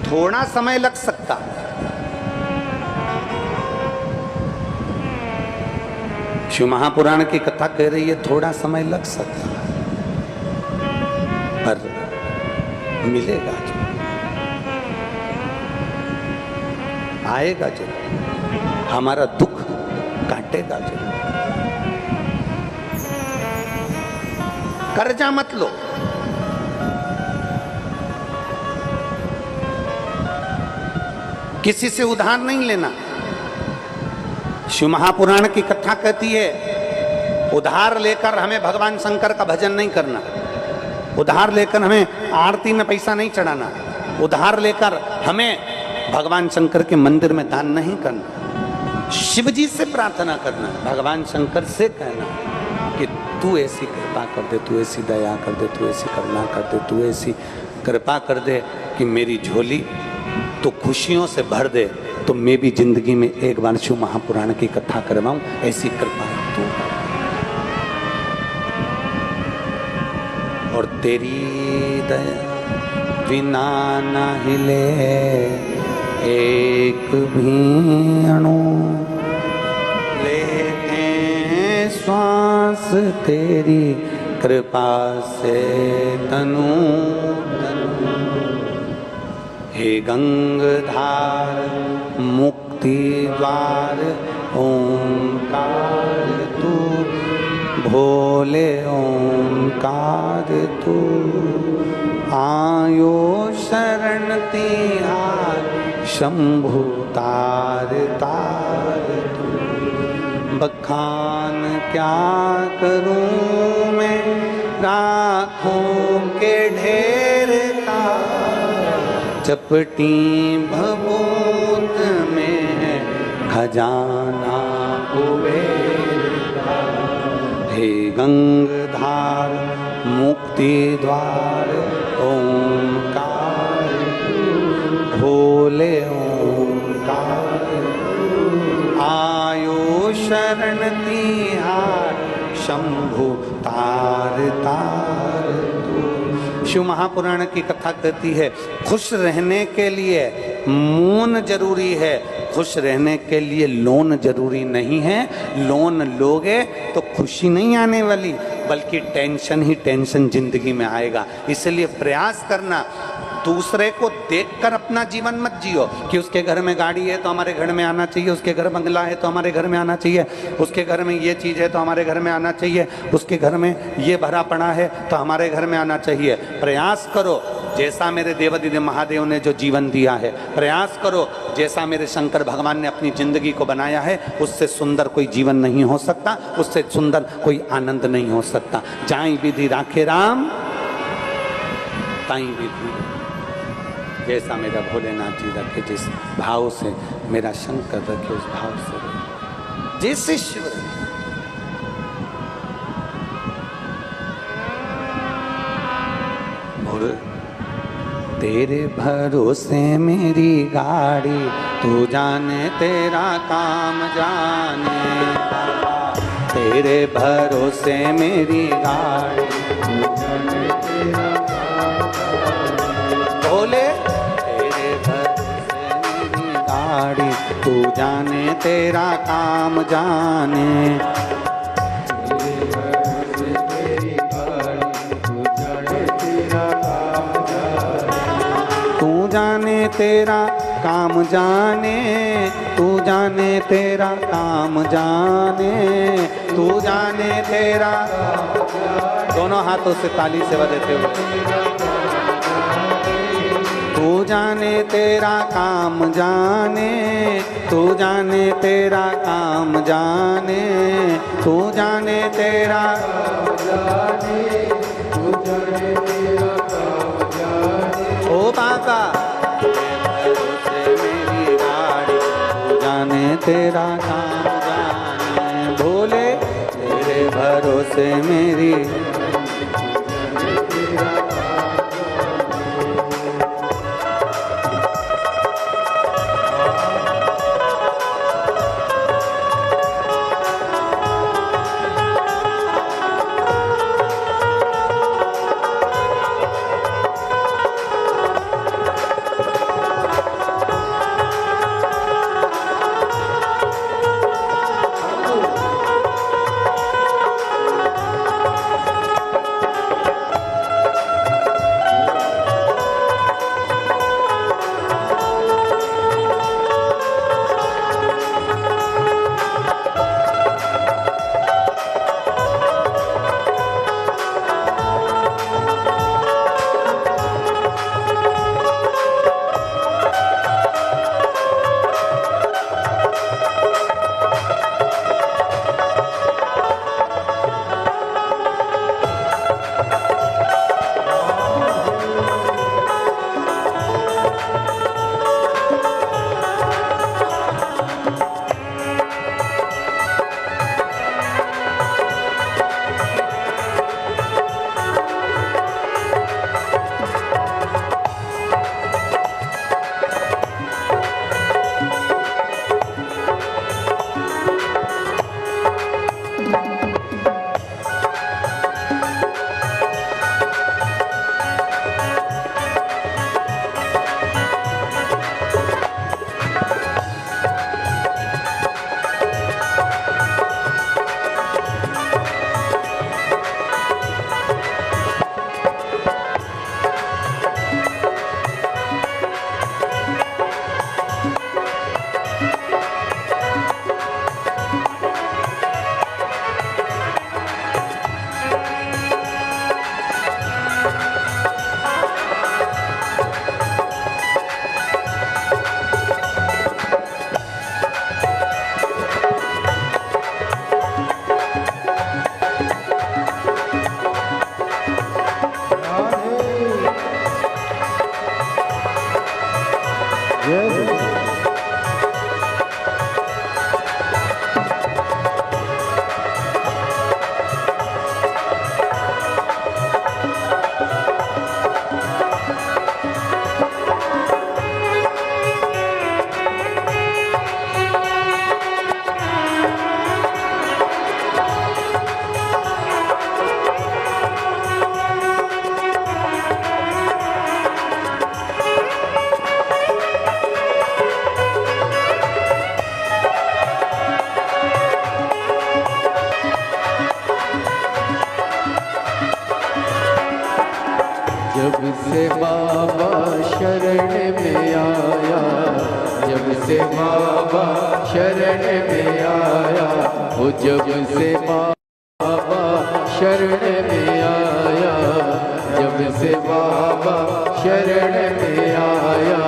थोड़ा समय लग सकता है, शिव महापुराण की कथा कह रही है थोड़ा समय लग सकता है, पर मिलेगा जो, आएगा जो, हमारा दुख काटेगा जो। कर्जा मत लो, किसी से उधार नहीं लेना। शिव महापुराण की कथा कहती है उधार लेकर हमें भगवान शंकर का भजन नहीं करना, उधार लेकर हमें आरती में पैसा नहीं चढ़ाना, उधार लेकर हमें भगवान शंकर के मंदिर में दान नहीं करना। शिव जी से प्रार्थना करना, भगवान शंकर से कहना कि तू ऐसी कृपा कर दे, तू ऐसी दया कर दे, तू ऐसी करुणा कर दे, तू ऐसी कृपा कर दे कि मेरी झोली तो खुशियों से भर दे, तो मैं भी जिंदगी में एक बार शिव महापुराण की कथा करवाऊं, ऐसी कृपा तू। और तेरी दया बिना न हिले एक भी अणु, लेते श्वास तेरी कृपा से तनु। हे गंगाधार मुक्ति द्वार ओंकार तू, भोले ओंकार तू। आयो शरण तिहार शंभु तार तार तू। बखान क्या करूं मैं राखों के ढेर का, चपटी भभूत में है खजाना कुबेर का। हे गंगाधार मुक्ति द्वार ओंकार भोले ओंकार। आयो शरण तिहार शंभु तार तार। शिव महापुराण की कथा कहती है खुश रहने के लिए मौन जरूरी है, खुश रहने के लिए लोन जरूरी नहीं है। लोन लोगे तो खुशी नहीं आने वाली, बल्कि टेंशन ही टेंशन जिंदगी में आएगा। इसलिए प्रयास करना, दूसरे को देखकर अपना जीवन मत जियो कि उसके घर में गाड़ी है तो हमारे घर में आना चाहिए, उसके घर बंगला है तो हमारे घर में आना चाहिए, उसके घर में ये चीज़ है तो हमारे घर में आना चाहिए, उसके घर में ये भरा पड़ा है तो हमारे घर में आना चाहिए। प्रयास करो जैसा मेरे देवादिदेव महादेव ने जो जीवन दिया है, प्रयास करो जैसा मेरे शंकर भगवान ने अपनी जिंदगी को बनाया है, उससे सुंदर कोई जीवन नहीं हो सकता, उससे सुंदर कोई आनंद नहीं हो सकता। जाई विधि राखे राम ताई विधि, जैसा मेरा भोलेनाथ जी रखे, जिस भाव से मेरा शंकर रखे उस भाव से, जैसे शिव रखे। और तेरे भरोसे मेरी गाड़ी, तू जाने तेरा काम जाने। तेरे भरोसे मेरी गाड़ी, तू जाने तेरा काम जाने। बोले गाड़ी, तू जाने तेरा काम जाने। तू जाने तेरा काम जाने, तू जाने तेरा काम जाने, तू जाने तेरा। दोनों हाथों से ताली से बजाते हुए। तू जाने तेरा काम जाने, तू जाने तेरा काम जाने, तू जाने तेरा जाने, तू जाने तेरा काम जाने। ओ बाबा मेरी गाड़ी, तू जाने तेरा काम जाने। भोले तेरे भरोसे मेरी, से बाबा शरण में आया, जब से बाबा शरण में आया, वो जब से बाबा शरण में आया, जब से बाबा शरण में आया,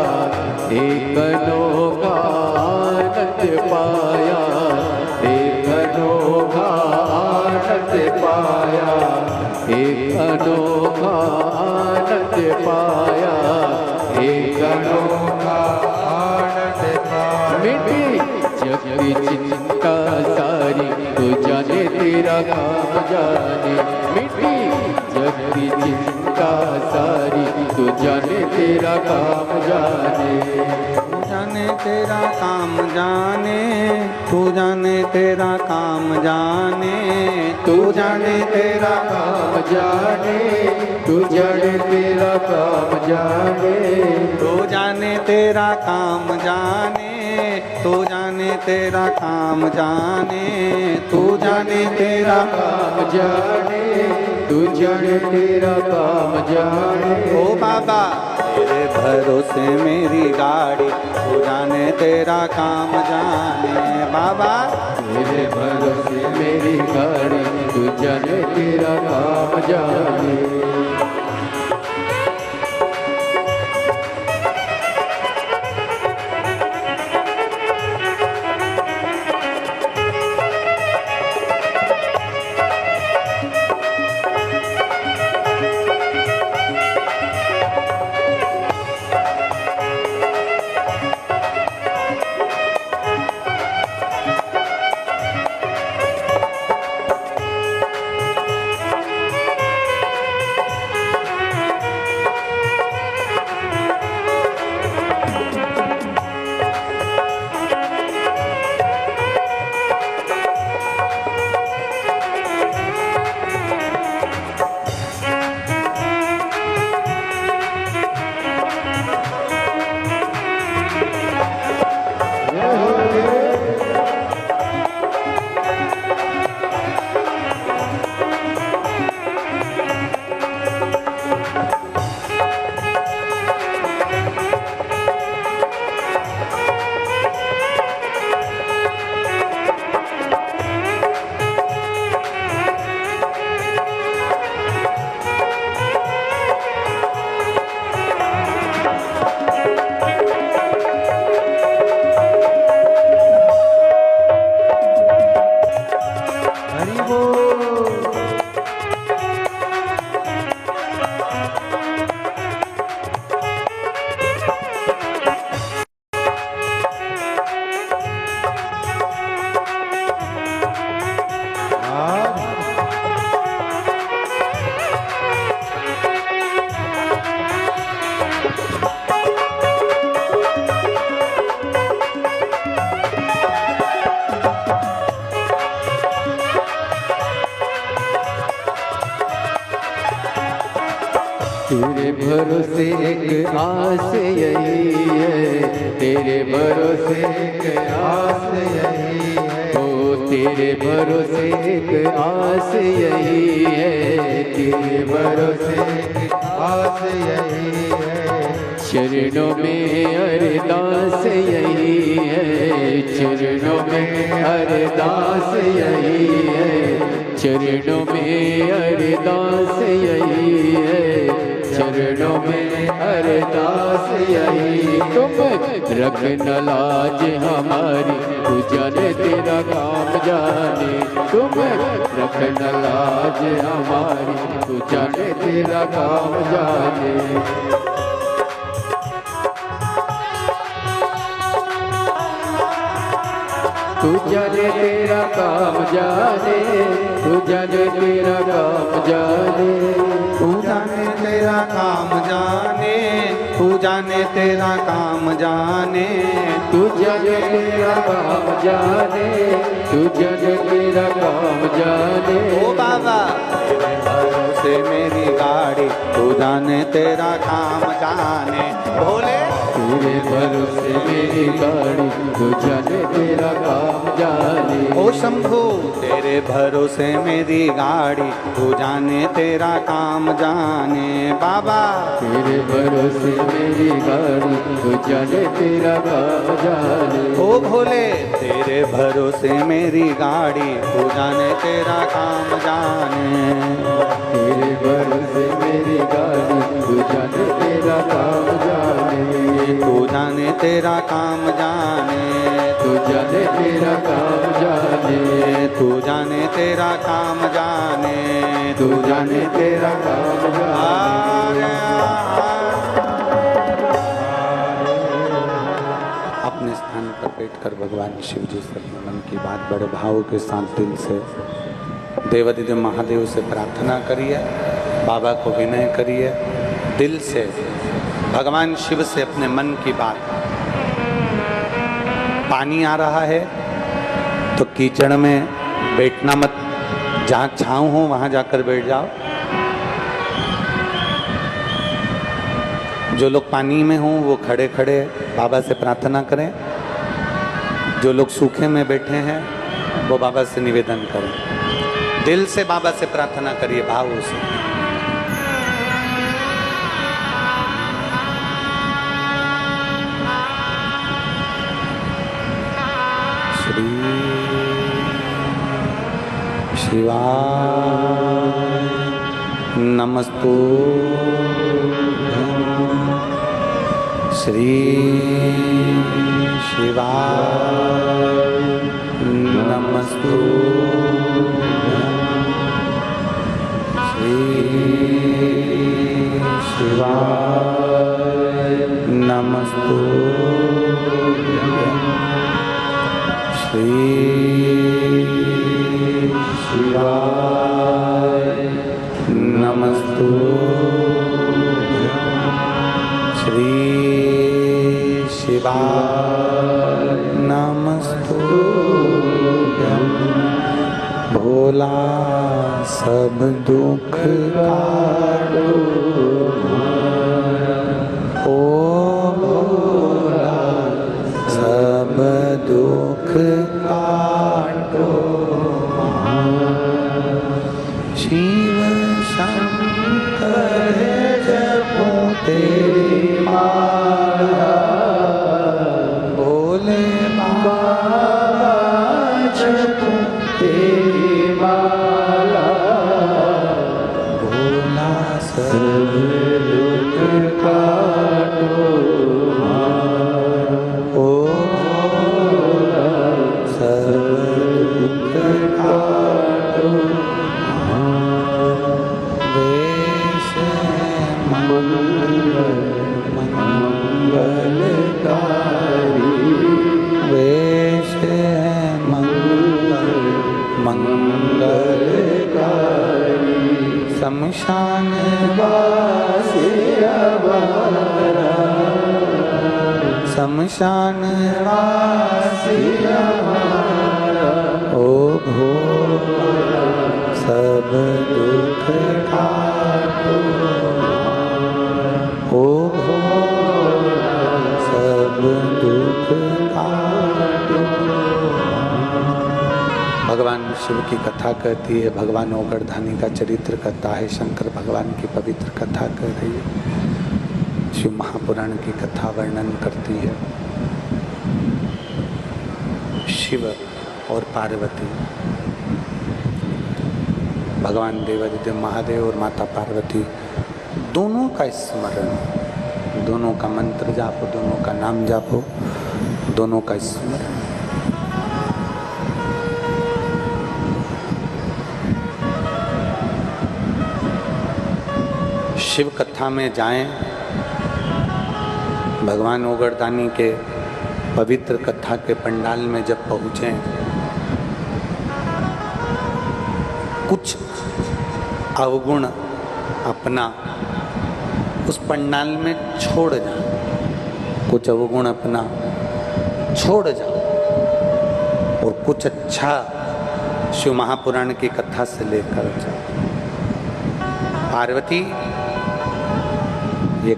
एक अनोखा आनंद पाया, एक अनोखा आनंद पाया, एक अनोखा आनंद पाया, एक अनोखा आनंद पाया। मिटी जग की चिंता सारी, तो जाने तेरा काम जाने, मिटी जग की चिंता सारी, तो जाने तेरा काम जाने, तू जाने तेरा काम जाने, तू जाने तेरा काम जाने, तू जाने तेरा काम जाने, तू जाने तेरा काम जाने, तू जाने तेरा काम जाने, तू जाने तेरा काम जाने, तू जाने तेरा काम जाने, तू जाने तेरा काम जाने। ओ बाबा तेरे भरोसे मेरी गाड़ी, तू जाने तेरा काम जाने, बाबा तेरे भरोसे मेरी गाड़ी, तू जाने तेरा काम जाने। तेरे भरोसे एक आस यही है, तेरे भरोसे एक आस यही है, ओ तेरे भरोसे एक आस यही है, तेरे भरोसे एक आस यही है, चरणों में अरदास यही है, चरणों में अरदास यही है, चरणों में अरदास यही है, चरणों में अरदास यही। तुम रखना लाज हमारी, तू जाने तेरा काम जाने, तुम रखना लाज हमारी, तू जाने तेरा काम जाने। तू जाने तेरा काम जाने, तू जाने तेरा काम जाने, तू जाने तेरा काम जाने, तू जाने तेरा काम जाने, तू जाने तेरा काम जाने, तू जाने तेरा काम जाने। ओ बाबा तेरे भरोसे मेरी गाड़ी, तू जाने तेरा काम जाने, भोले तेरे भरोसे मेरी गाड़ी तू जाने तेरा काम जाने। ओ शंभू तेरे भरोसे मेरी गाड़ी तू जाने तेरा काम जाने। बाबा तेरे भरोसे मेरी गाड़ी तू जाने तेरा काम जाने। ओ भोले तेरे भरोसे मेरी गाड़ी तू जाने तेरा काम जाने। तेरे भरोसे मेरी गाड़ी तू जाने तेरा काम जाने। तू जाने तेरा काम जाने। तू जाने तेरा काम जाने। तू जाने तेरा काम जाने। तू जाने तेरा काम जाने। अपने स्थान पर बैठकर भगवान शिव जी से अपने मन की बात बड़े भाव के साथ दिल से देवादिदेव महादेव से प्रार्थना करिए। बाबा को विनय करिए दिल से भगवान शिव से अपने मन की बात। पानी आ रहा है तो कीचड़ में बैठना मत, जहाँ छाँव हो वहाँ जाकर बैठ जाओ। जो लोग पानी में हों वो खड़े खड़े बाबा से प्रार्थना करें। जो लोग सूखे में बैठे हैं वो बाबा से निवेदन करें। दिल से बाबा से प्रार्थना करिए भाव से। श्री शिवाय नमस्तुभ्यं। श्री शिवाय नमस्तुभ्यं। श्री शिवाय नमस्तुभ्यं। श्री शिवाय नमस्तुभ्यं। श्री शिवाय नमस्तुभ्यं। भोला सब दुख काटो ओ भोला सब दुख काटो। शिव शंकर जपो तेरी माला। भोले बाबा जपो तेरी माला। भोला सब दुख काटो ओ भोला सब दुख काटो। वेश मंगलकारी। वेश मंगलकारी। शमशान वासी हमारा। शमशान वासी हमारा। ओ भोला सब दुख काटो ओ भोला सब दुख काटो। भगवान शिव की कथा कहती है, भगवान ओगरधानी का चरित्र कहता है, शंकर भगवान की पवित्र कथा कह रही है, शिव महापुराण की कथा वर्णन करती है। शिव और पार्वती, भगवान देवादिदेव महादेव और माता पार्वती दोनों का स्मरण, दोनों का मंत्र जापो, दोनों का नाम जापो, दोनों का स्मरण। शिव कथा में जाएं, भगवान ओगरदानी के पवित्र कथा के पंडाल में जब पहुँचें, कुछ अवगुण अपना उस पंडाल में छोड़ जाओ, कुछ अवगुण अपना छोड़ जाओ और कुछ अच्छा शिव महापुराण की कथा से लेकर जाओ। पार्वती ये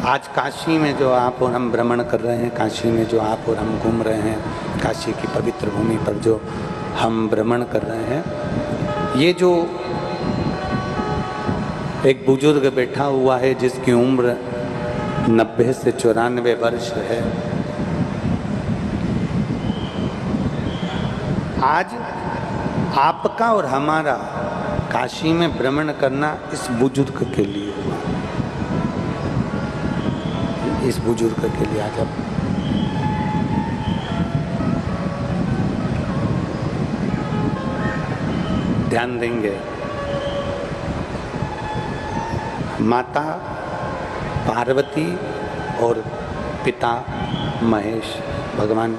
आज काशी में जो आप और हम भ्रमण कर रहे हैं, काशी में जो आप और हम घूम रहे हैं, काशी की पवित्र भूमि पर जो हम भ्रमण कर रहे हैं, ये जो एक बुजुर्ग बैठा हुआ है जिसकी उम्र 90 से 94 वर्ष है, आज आपका और हमारा काशी में भ्रमण करना इस बुजुर्ग के लिए हुआ। इस बुजुर्ग के लिए आज आप ध्यान देंगे। माता पार्वती और पिता महेश, भगवान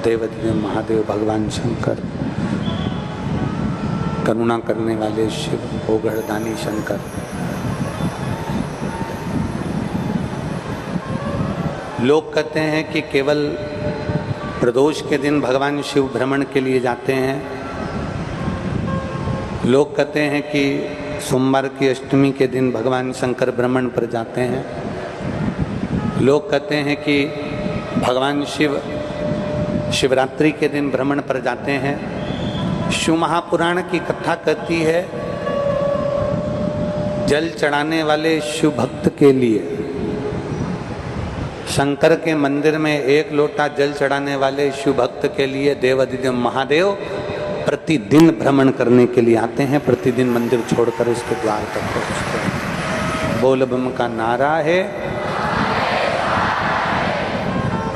देवाधिदेव महादेव, भगवान शंकर, करुणा करने वाले शिव, ओघड़दानी शंकर। लोग कहते हैं कि केवल प्रदोष के दिन भगवान शिव भ्रमण के लिए जाते हैं। लोग कहते हैं कि सोमवार की अष्टमी के दिन भगवान शंकर भ्रमण पर जाते हैं। लोग कहते हैं कि भगवान शिव शिवरात्रि के दिन भ्रमण पर जाते हैं। शिव महापुराण की कथा कहती है, जल चढ़ाने वाले शिव भक्त के लिए, शंकर के मंदिर में एक लोटा जल चढ़ाने वाले शिव भक्त के लिए देवाधिदेव महादेव प्रतिदिन भ्रमण करने के लिए आते हैं। प्रतिदिन मंदिर छोड़कर उसके द्वार तक पहुंचते हैं। बोल बम का नारा है।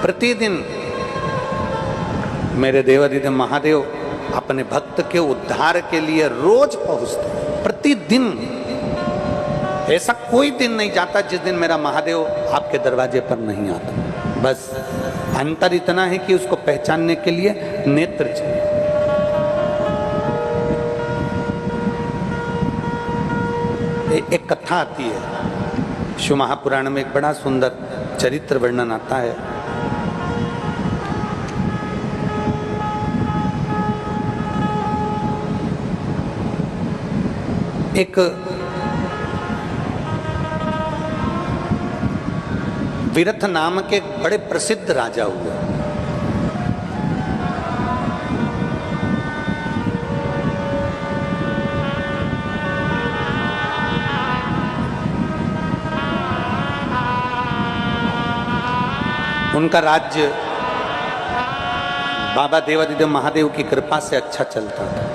प्रतिदिन मेरे देवाधिदेव महादेव अपने भक्त के उद्धार के लिए रोज पहुंचते हैं। प्रतिदिन, ऐसा कोई दिन नहीं जाता जिस दिन मेरा महादेव आपके दरवाजे पर नहीं आता। बस अंतर इतना है कि उसको पहचानने के लिए नेत्र चाहिए। एक कथा आती है शिव महापुराण में, एक बड़ा सुंदर चरित्र वर्णन आता है। एक विरथ नाम के बड़े प्रसिद्ध राजा हुए। उनका राज्य बाबा देवाधिदेव महादेव की कृपा से अच्छा चलता था।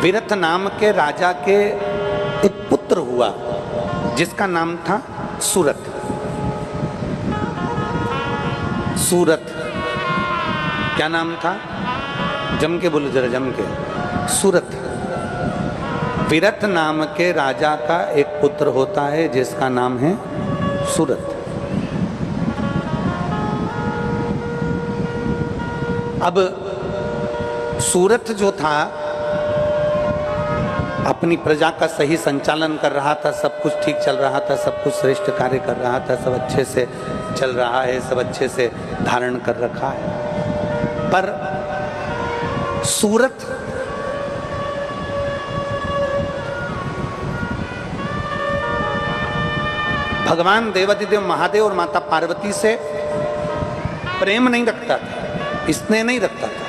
विरथ नाम के राजा के एक पुत्र हुआ जिसका नाम था सूरत। सूरत क्या नाम था? जम के बोलो जरा, जम के। सूरत। विरथ नाम के राजा का एक पुत्र होता है जिसका नाम है सूरत। अब सूरत जो था अपनी प्रजा का सही संचालन कर रहा था, सब कुछ ठीक चल रहा था, सब कुछ श्रेष्ठ कार्य कर रहा था, सब अच्छे से चल रहा है, सब अच्छे से धारण कर रखा है। पर सूरत भगवान देवाधिदेव महादेव और माता पार्वती से प्रेम नहीं रखता था, स्नेह नहीं रखता था।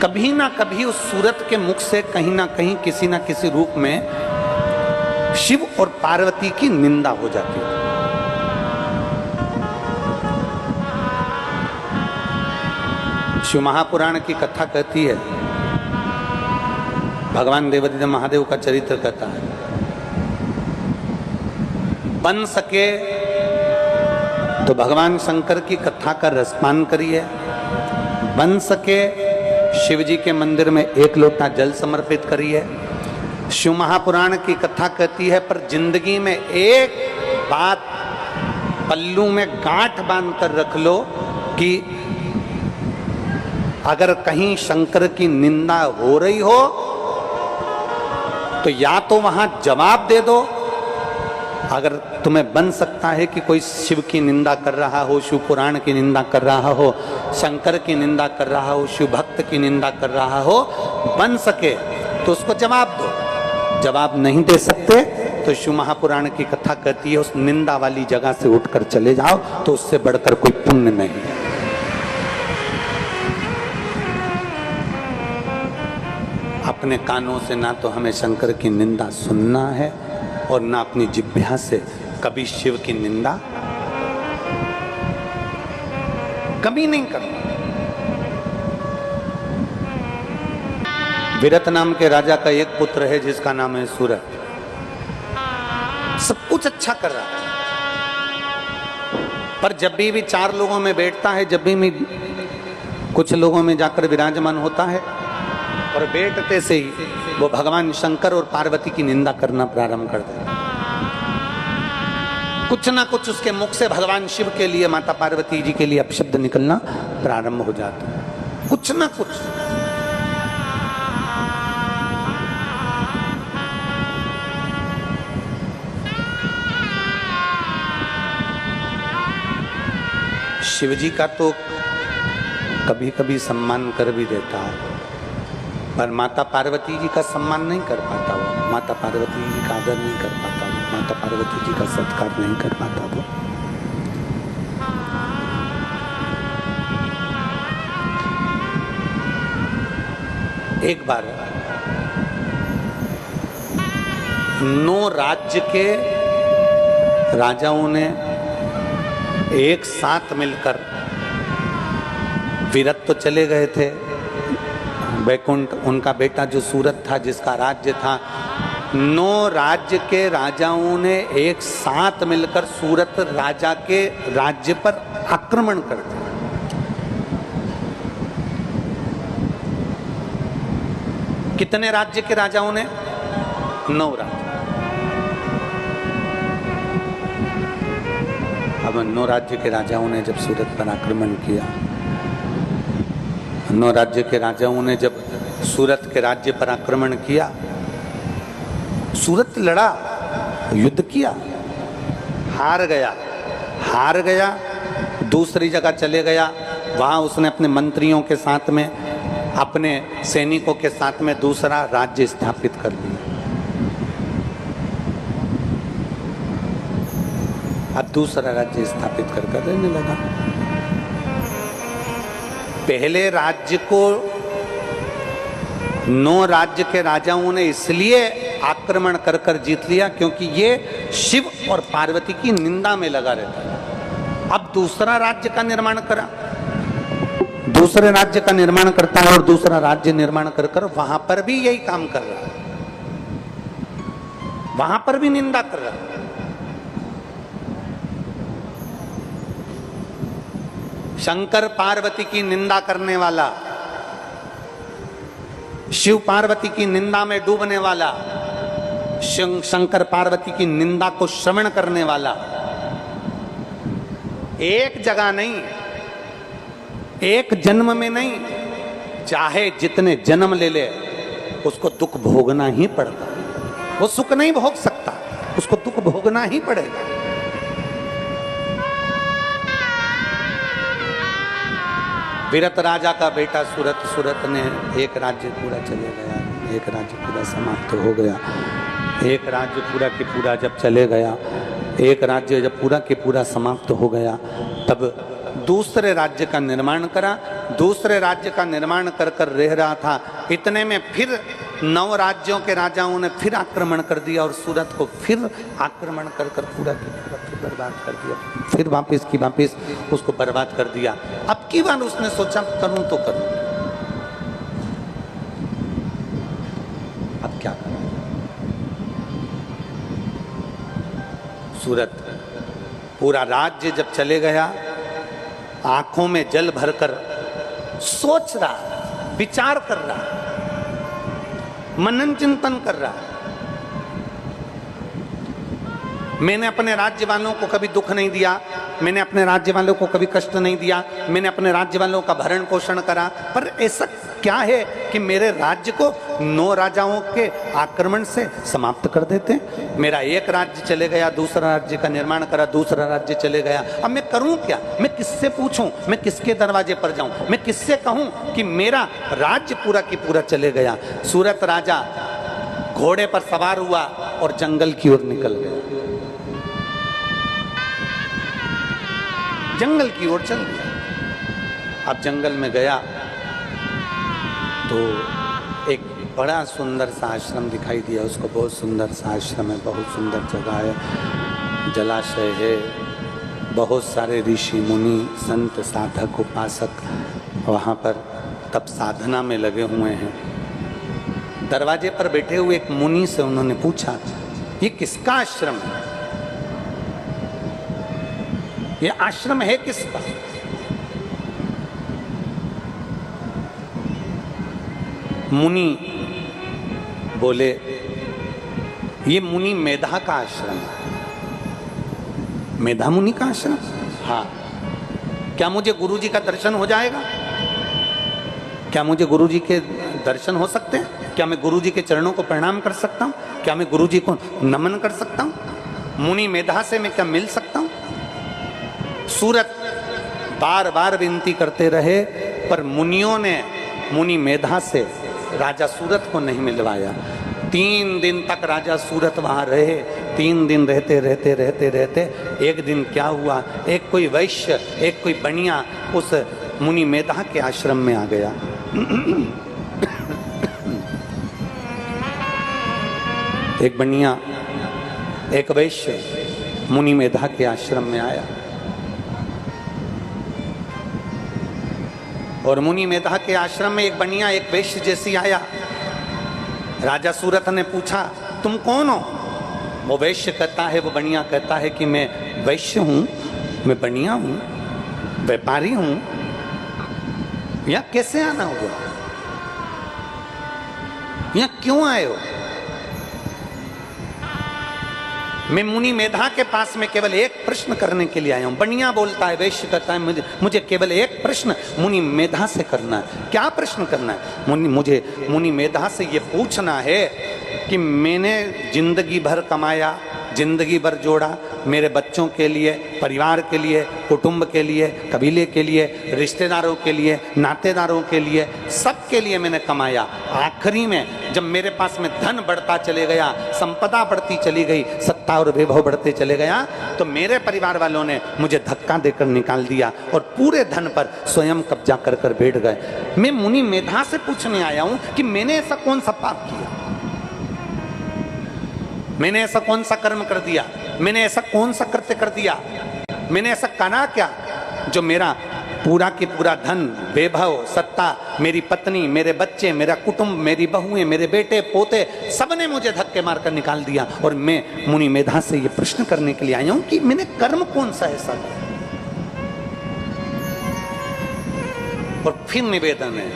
कभी ना कभी उस सूरत के मुख से कहीं ना कहीं किसी ना किसी रूप में शिव और पार्वती की निंदा हो जाती थी। शिव महापुराण की कथा कहती है, भगवान देवाधिदेव महादेव का चरित्र कहता है, बन सके तो भगवान शंकर की कथा का रसपान करिए, बन सके शिव जी के मंदिर में एक लोटा जल समर्पित करिए। शिव महापुराण की कथा कहती है, पर जिंदगी में एक बात पल्लू में गांठ बांध कर रख लो कि अगर कहीं शंकर की निंदा हो रही हो तो या तो वहां जवाब दे दो। अगर तुम्हें बन सकता है कि कोई शिव की निंदा कर रहा हो, शिव पुराण की निंदा कर रहा हो, शंकर की निंदा कर रहा हो, शिव भक्त की निंदा कर रहा हो, बन सके तो उसको जवाब दो। जब आप नहीं दे सकते तो शिव महापुराण की कथा कहती है उस निंदा वाली जगह से उठकर चले जाओ, तो उससे बढ़कर कोई पुण्य नहीं है। अपने कानों से ना तो हमें शंकर की निंदा सुनना है और ना अपनी जिह्वा से कभी शिव की निंदा कभी नहीं करना। विरत नाम के राजा का एक पुत्र है जिसका नाम है सूरत। सब कुछ अच्छा कर रहा है, पर जब भी चार लोगों में बैठता है, जब भी कुछ लोगों में जाकर विराजमान होता है और बैठते से ही वो भगवान शंकर और पार्वती की निंदा करना प्रारंभ कर देता है। कुछ ना कुछ उसके मुख से भगवान शिव के लिए, माता पार्वती जी के लिए अपशब्द निकलना प्रारंभ हो जाता है, कुछ ना कुछ। शिव जी का तो कभी कभी सम्मान कर भी देता है, पर माता पार्वती जी का सम्मान नहीं कर पाता वो, माता पार्वती जी का आदर नहीं कर पाता वो, माता पार्वती जी का सत्कार नहीं कर पाता वो। एक बार 9 राज्य के राजाओं ने एक साथ मिलकर, विरत तो चले गए थे, वैकुंठ उनका बेटा जो सूरत था जिसका राज्य था, 9 राज्य के राजाओं ने एक साथ मिलकर सूरत राजा के राज्य पर आक्रमण कर दिया। कितने राज्य के राजाओं ने? 9 राज्य। अब 9 राज्य के राजाओं ने जब सूरत पर आक्रमण किया, 9 राज्य के राजाओं ने जब सूरत के राज्य पर आक्रमण किया, सूरत लड़ा, युद्ध किया, हार गया, दूसरी जगह चले गया। वहां उसने अपने मंत्रियों के साथ में, अपने सैनिकों के साथ में दूसरा राज्य स्थापित कर लिया। अब दूसरा राज्य स्थापित कर रहने लगा। पहले राज्य को 9 राज्य के राजाओं ने इसलिए आक्रमण कर जीत लिया क्योंकि ये शिव और पार्वती की निंदा में लगा रहता है। अब दूसरा राज्य का निर्माण करा, दूसरे राज्य का निर्माण करता है और दूसरा राज्य निर्माण कर वहां पर भी यही काम कर रहा है, वहां पर भी निंदा कर रहा है। शंकर पार्वती की निंदा करने वाला, शिव पार्वती की निंदा में डूबने वाला, शंकर पार्वती की निंदा को श्रवण करने वाला, एक जगह नहीं, एक जन्म में नहीं, चाहे जितने जन्म ले ले उसको दुख भोगना ही पड़ता। वो सुख नहीं भोग सकता, उसको दुख भोगना ही पड़ेगा। विरत राजा का बेटा सूरत ने एक राज्य पूरा चले गया, एक राज्य पूरा समाप्त हो गया। एक राज्य पूरा के पूरा जब चले गया, एक राज्य जब पूरा के पूरा समाप्त हो गया, तब दूसरे राज्य का निर्माण करा। दूसरे राज्य का निर्माण कर रह रहा था, इतने में फिर 9 राज्यों के राजाओं ने फिर आक्रमण कर दिया और सूरत को फिर आक्रमण कर पूरा के पूरा फिर बर्बाद कर दिया। फिर वापिस की वापिस उसको बर्बाद कर दिया। अब की बार उसने सोचा करूं तो करूं, अब क्या करूं। सूरत पूरा राज्य जब चले गया, आंखों में जल भरकर सोच रहा, विचार कर रहा, मनन चिंतन कर रहा। मैंने अपने राज्य वालों को कभी दुख नहीं दिया, मैंने अपने राज्य वालों को कभी कष्ट नहीं दिया, मैंने अपने राज्य वालों का भरण पोषण करा, पर ऐसा क्या है कि मेरे राज्य को 9 राजाओं के आक्रमण से समाप्त कर देते। मेरा एक राज्य चले गया, दूसरा राज्य का निर्माण करा, दूसरा राज्य चले गया। अब मैं करूं क्या? मैं किससे पूछूं? मैं किसके दरवाजे पर जाऊं? मैं किससे कहूं कि मेरा राज्य पूरा की पूरा चले गया? सूरत राजा घोड़े पर सवार हुआ और जंगल की ओर निकल गया, जंगल की ओर चल गया। अब जंगल में गया तो एक बड़ा सुंदर सा आश्रम दिखाई दिया उसको, बहुत सुंदर सा आश्रम है, बहुत सुंदर जगह है, जलाशय है, बहुत सारे ऋषि मुनि संत साधक उपासक वहाँ पर तप साधना में लगे हुए हैं। दरवाजे पर बैठे हुए एक मुनि से उन्होंने पूछा, ये किसका आश्रम है, ये आश्रम है किसका? मुनि बोले, ये मुनि मेधा का आश्रम है। मेधा मुनि का आश्रम? हाँ। क्या मुझे गुरुजी का दर्शन हो जाएगा? क्या मुझे गुरुजी के दर्शन हो सकते हैं? क्या मैं गुरुजी के चरणों को प्रणाम कर सकता हूँ? क्या मैं गुरुजी को नमन कर सकता हूँ? मुनि मेधा से मैं क्या मिल सकता हूँ? सूरत बार बार विनती करते रहे, पर मुनियों ने मुनि मेधा से राजा सूरत को नहीं मिलवाया। 3 दिन तक राजा सूरत वहां रहे। 3 दिन रहते रहते रहते रहते एक दिन क्या हुआ, एक कोई वैश्य, एक कोई बनिया उस मुनि मेधा के आश्रम में आ गया। एक बनिया, एक वैश्य मुनि मेधा के आश्रम में आया और मुनि मेधा के आश्रम में एक बनिया एक वैश्य जैसी आया। राजा सूरत ने पूछा, तुम कौन हो? वो वैश्य कहता है, वो बनिया कहता है कि मैं वैश्य हूं, मैं बनिया हूं, व्यापारी हूं। यहां कैसे आना हुआ? यहां क्यों आए हो? मैं मुनि मेधा के पास में केवल एक प्रश्न करने के लिए आया हूं। बनिया बोलता है, वैश्य कहता है, मुझे केवल एक प्रश्न मुनि मेधा से करना है। क्या प्रश्न करना है? मुझे मुनि मेधा से ये पूछना है कि मैंने जिंदगी भर कमाया, जिंदगी भर जोड़ा, मेरे बच्चों के लिए, परिवार के लिए, कुटुंब के लिए, कबीले के लिए, रिश्तेदारों के लिए, नातेदारों के लिए, सबके लिए मैंने कमाया। आखिरी में जब मेरे पास में धन बढ़ता चले गया, संपदा बढ़ती चली गई, सत्ता और वैभव बढ़ते चले गया, तो मेरे परिवार वालों ने मुझे धक्का देकर निकाल दिया और पूरे धन पर स्वयं कब्जा कर कर बैठ गए। मैं मुनि मेधा से पूछने आया हूं कि मैंने ऐसा कौन सा पाप किया, मैंने ऐसा कौन सा कर्म कर दिया, मैंने ऐसा कौन सा कृत्य कर दिया, मैंने ऐसा करा क्या जो मेरा पूरा की पूरा धन, वैभव, सत्ता, मेरी पत्नी, मेरे बच्चे, मेरा कुटुंब, मेरी बहुएं, मेरे बेटे पोते, सबने मुझे धक्के मारकर निकाल दिया। और मैं मुनि मेधा से ये प्रश्न करने के लिए आया हूं कि मैंने कर्म कौन सा ऐसा किया। और फिर निवेदन है,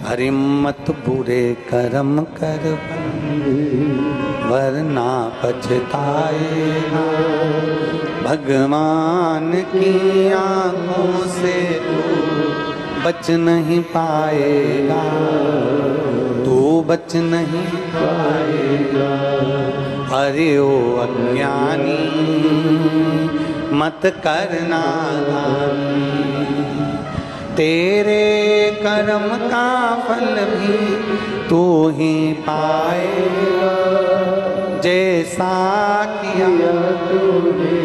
हरि मत बुरे कर्म कर वरना पछताएगा, भगवान की आंखों से तू बच नहीं पाएगा, तू बच नहीं पाएगा। अरे ओ अज्ञानी मत करना दानी, तेरे कर्म का फल भी तू ही पाएगा, जैसा किया तूने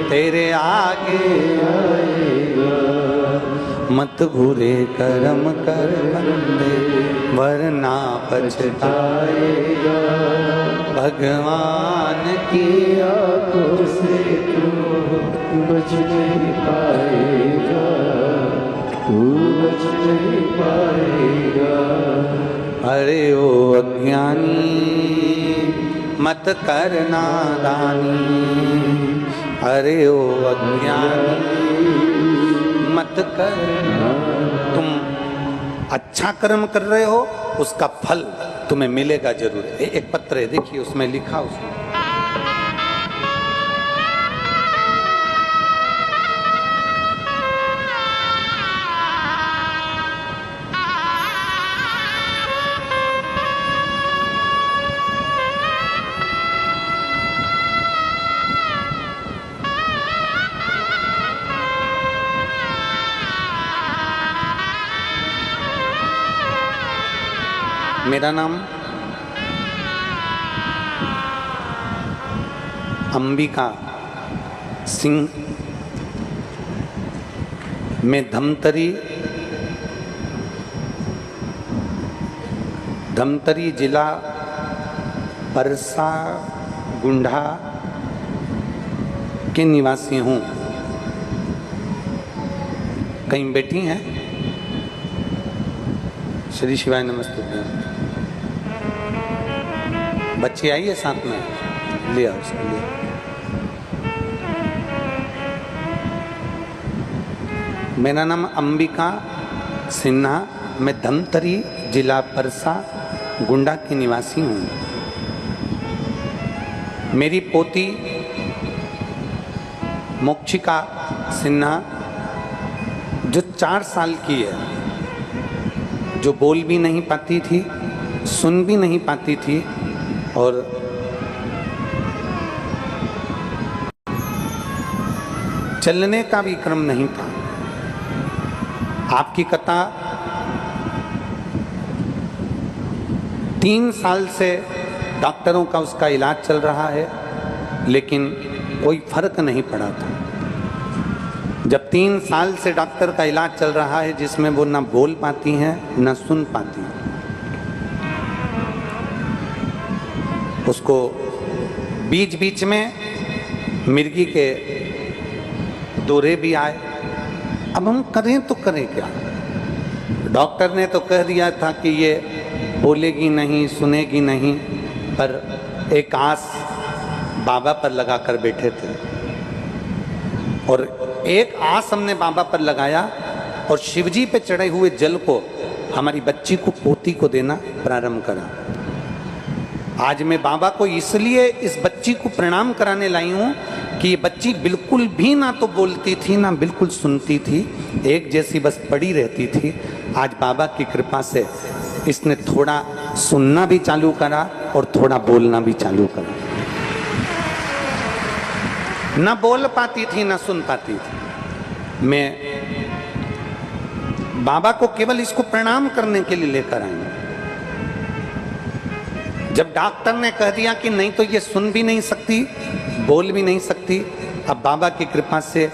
तेरे आगे आएगा। मत बुरे कर्म कर बंदे वरना पछताएगा, भगवान की आंखों से तू बच नहीं पाएगा, तू बच नहीं पाएगा। अरे ओ अज्ञानी मत करना दानी, अरे ओ अज्ञानी मत करना। तुम अच्छा कर्म कर रहे हो, उसका फल तुम्हें मिलेगा जरूर। एक पत्र है, देखिए उसमें लिखा, उसमें मेरा नाम अंबिका सिंह मैं धमतरी जिला परसा गुंडा के निवासी हूँ। कहीं बैठी हैं? श्री शिवाय नमस्ते। बच्ची आई है साथ में, लिया उसको लिया। मेरा नाम अंबिका सिन्हा, मैं धमतरी जिला परसा गुंडा की निवासी हूँ। मेरी पोती मोक्षिका सिन्हा जो 4 साल की है, जो बोल भी नहीं पाती थी, सुन भी नहीं पाती थी और चलने का भी क्रम नहीं था। आपकी कथा 3 साल से डॉक्टरों का उसका इलाज चल रहा है, लेकिन कोई फर्क नहीं पड़ा था। जब 3 साल से डॉक्टर का इलाज चल रहा है जिसमें वो ना बोल पाती हैं ना सुन पाती हैं, उसको बीच बीच में मिर्गी के दौरे भी आए। अब हम करें तो करें क्या? डॉक्टर ने तो कह दिया था कि ये बोलेगी नहीं, सुनेगी नहीं, पर एक आस बाबा पर लगाकर बैठे थे और एक आस हमने बाबा पर लगाया और शिवजी पे चढ़े हुए जल को हमारी बच्ची को, पोती को देना प्रारंभ करा। आज मैं बाबा को इसलिए इस बच्ची को प्रणाम कराने लाई हूँ कि ये बच्ची बिल्कुल भी ना तो बोलती थी ना बिल्कुल सुनती थी, एक जैसी बस पड़ी रहती थी। आज बाबा की कृपा से इसने थोड़ा सुनना भी चालू करा और थोड़ा बोलना भी चालू करा। ना बोल पाती थी ना सुन पाती थी। मैं बाबा को केवल इसको प्रणाम करने के लिए लेकर आई। जब डॉक्टर ने कह दिया कि नहीं तो ये सुन भी नहीं सकती, बोल भी नहीं सकती, अब बाबा की कृपा से,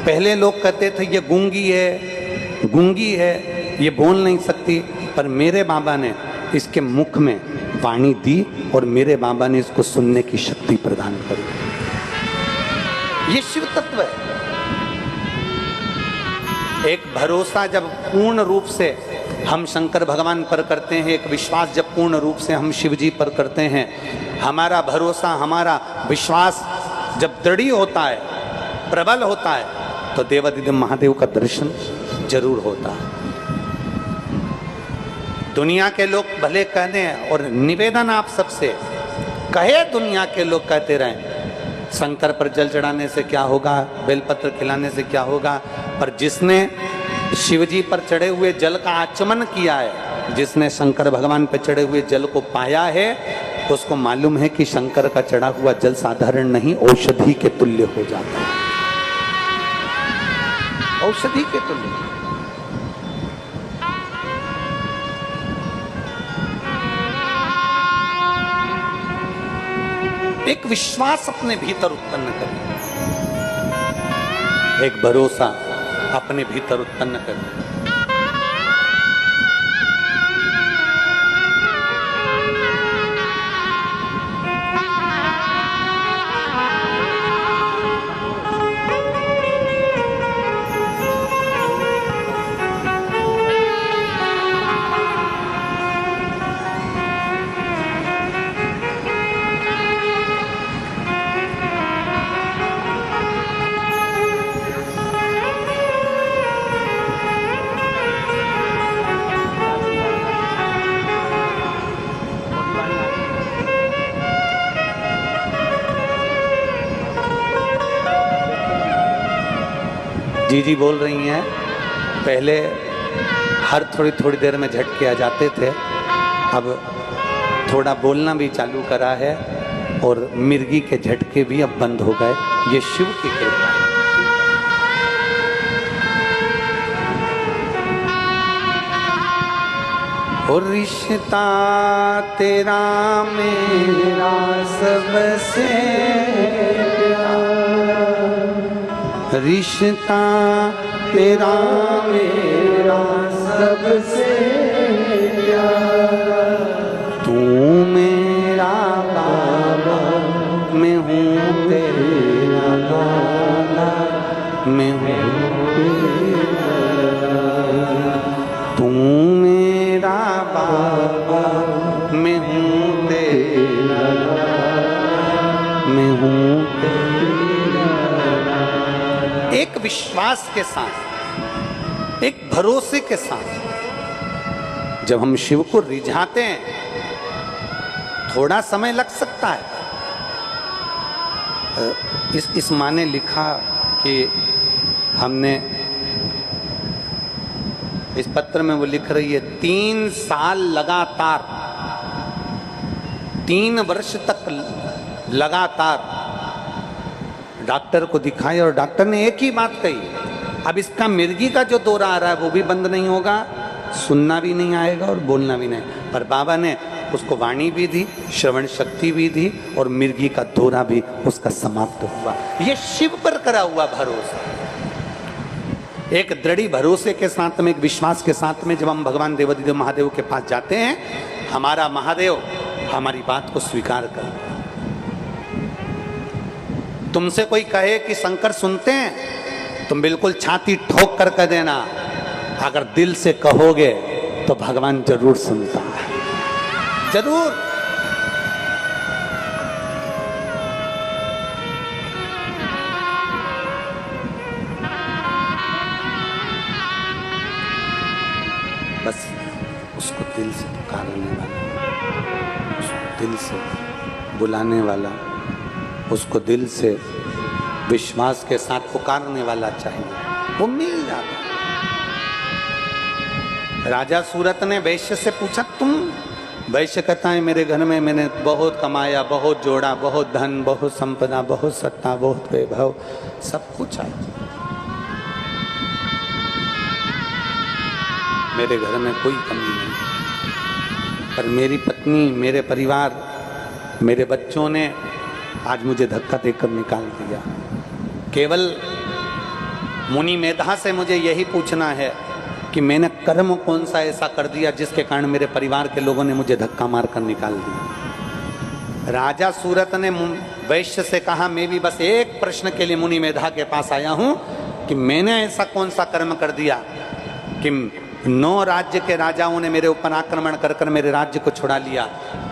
पहले लोग कहते थे ये गूंगी है, ये बोल नहीं सकती, पर मेरे बाबा ने इसके मुख में वाणी दी और मेरे बाबा ने इसको सुनने की शक्ति प्रदान करी। ये शिव तत्व है। एक भरोसा जब पूर्ण रूप से हम शंकर भगवान पर करते हैं, एक विश्वास जब पूर्ण रूप से हम शिव जी पर करते हैं, हमारा भरोसा, हमारा विश्वास जब दृढ़ होता है, प्रबल होता है, तो देवादिदेव महादेव का दर्शन जरूर होता है। दुनिया के लोग भले कहने, और निवेदन आप सबसे, कहे दुनिया के लोग कहते रहें शंकर पर जल चढ़ाने से क्या होगा, बेलपत्र खिलाने से क्या होगा, पर जिसने शिवजी पर चढ़े हुए जल का आचमन किया है, जिसने शंकर भगवान पर चढ़े हुए जल को पाया है, उसको मालूम है कि शंकर का चढ़ा हुआ जल साधारण नहीं, औषधि के तुल्य हो जाता है। औषधि के तुल्य। एक विश्वास अपने भीतर उत्पन्न करें, एक भरोसा अपने भीतर उत्पन्न करें। जी बोल रही हैं, पहले हर थोड़ी देर में झटके आ जाते थे, अब थोड़ा बोलना भी चालू करा है और मिर्गी के झटके भी अब बंद हो गए। ये शिव की कृपा है। और रिश्ता तेरा मेरा सबसे प्यारा, रिश्ता तेरा मेरा सबसे प्यारा, तू मेरा बाबा मैं हूँ तेरा लाला, मैं हूँ तू मेरा बाबा मैं हूँ तेरा मैं हूँ तेरा। एक विश्वास के साथ, एक भरोसे के साथ जब हम शिव को रिझाते हैं, थोड़ा समय लग सकता है। इस माँ ने लिखा कि हमने इस पत्र में वो लिख रही है 3 साल लगातार, 3 वर्ष तक लगातार डॉक्टर को दिखाई और डॉक्टर ने एक ही बात कही, अब इसका मिर्गी का जो दौरा आ रहा है वो भी बंद नहीं होगा, सुनना भी नहीं आएगा और बोलना भी नहीं। पर बाबा ने उसको वाणी भी दी, श्रवण शक्ति भी दी और मिर्गी का दौरा भी उसका समाप्त हुआ। ये शिव पर करा हुआ भरोसा, एक दृढ़ भरोसे के साथ में, एक विश्वास के साथ में जब हम भगवान देवाधिदेव महादेव के पास जाते हैं, हमारा महादेव हमारी बात को स्वीकार कर। तुमसे कोई कहे कि शंकर सुनते हैं, तुम बिल्कुल छाती ठोक कर कह देना, अगर दिल से कहोगे तो भगवान जरूर सुनता है, जरूर। बस उसको दिल से पुकारने वाला, उसको दिल से बुलाने वाला, उसको दिल से विश्वास के साथ पुकारने वाला चाहिए, वो मिल जाता। राजा सूरत ने वैश्य से पूछा, तुम? वैश्य कहता है मेरे घर में मैंने बहुत कमाया, बहुत जोड़ा, बहुत धन, बहुत संपदा, बहुत सत्ता, बहुत वैभव, सब कुछ है, मेरे घर में कोई कमी नहीं, पर मेरी पत्नी, मेरे परिवार, मेरे बच्चों ने आज मुझे धक्का देकर निकाल दिया। केवल मुनि मेधा से मुझे यही पूछना है कि मैंने कर्म कौन सा ऐसा कर दिया जिसके कारण मेरे परिवार के लोगों ने मुझे धक्का मारकर निकाल दिया। राजा सूरत ने वैश्य से कहा, मैं भी बस एक प्रश्न के लिए मुनि मेधा के पास आया हूं कि मैंने ऐसा कौन सा कर्म कर दिया कि 9 राज्य के राजाओं ने मेरे ऊपर आक्रमण कर मेरे राज्य को छुड़ा लिया,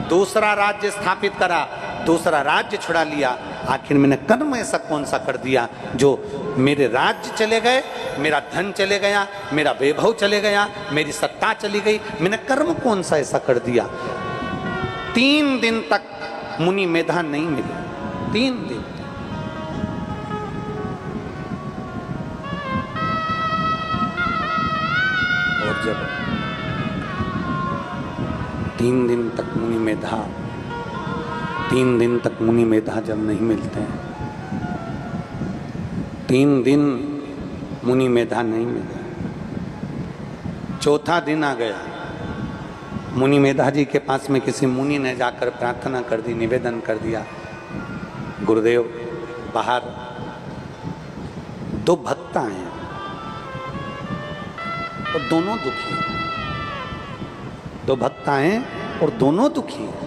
दूसरा राज्य स्थापित करा, दूसरा राज्य छुड़ा लिया, आखिर मैंने कर्म ऐसा कौन सा कर दिया जो मेरे राज्य चले गए, मेरा धन चले गया, मेरा वैभव चले गया, मेरी सत्ता चली गई, मैंने कर्म कौन सा ऐसा कर दिया। 3 दिन तक मुनि मेधा नहीं मिले, 3 दिन। और जब 3 दिन तक मुनि मेधा, 3 दिन तक मुनि मेधा जब नहीं मिलते हैं, 3 दिन मुनि मेधा नहीं मिले, 4था दिन आ गया, मुनि मेधा जी के पास में किसी मुनि ने जाकर प्रार्थना कर दी, निवेदन कर दिया, गुरुदेव बाहर 2 भक्त आए हैं और दोनों दुखी हैं, 2 भक्त आए और दोनों दुखी हैं,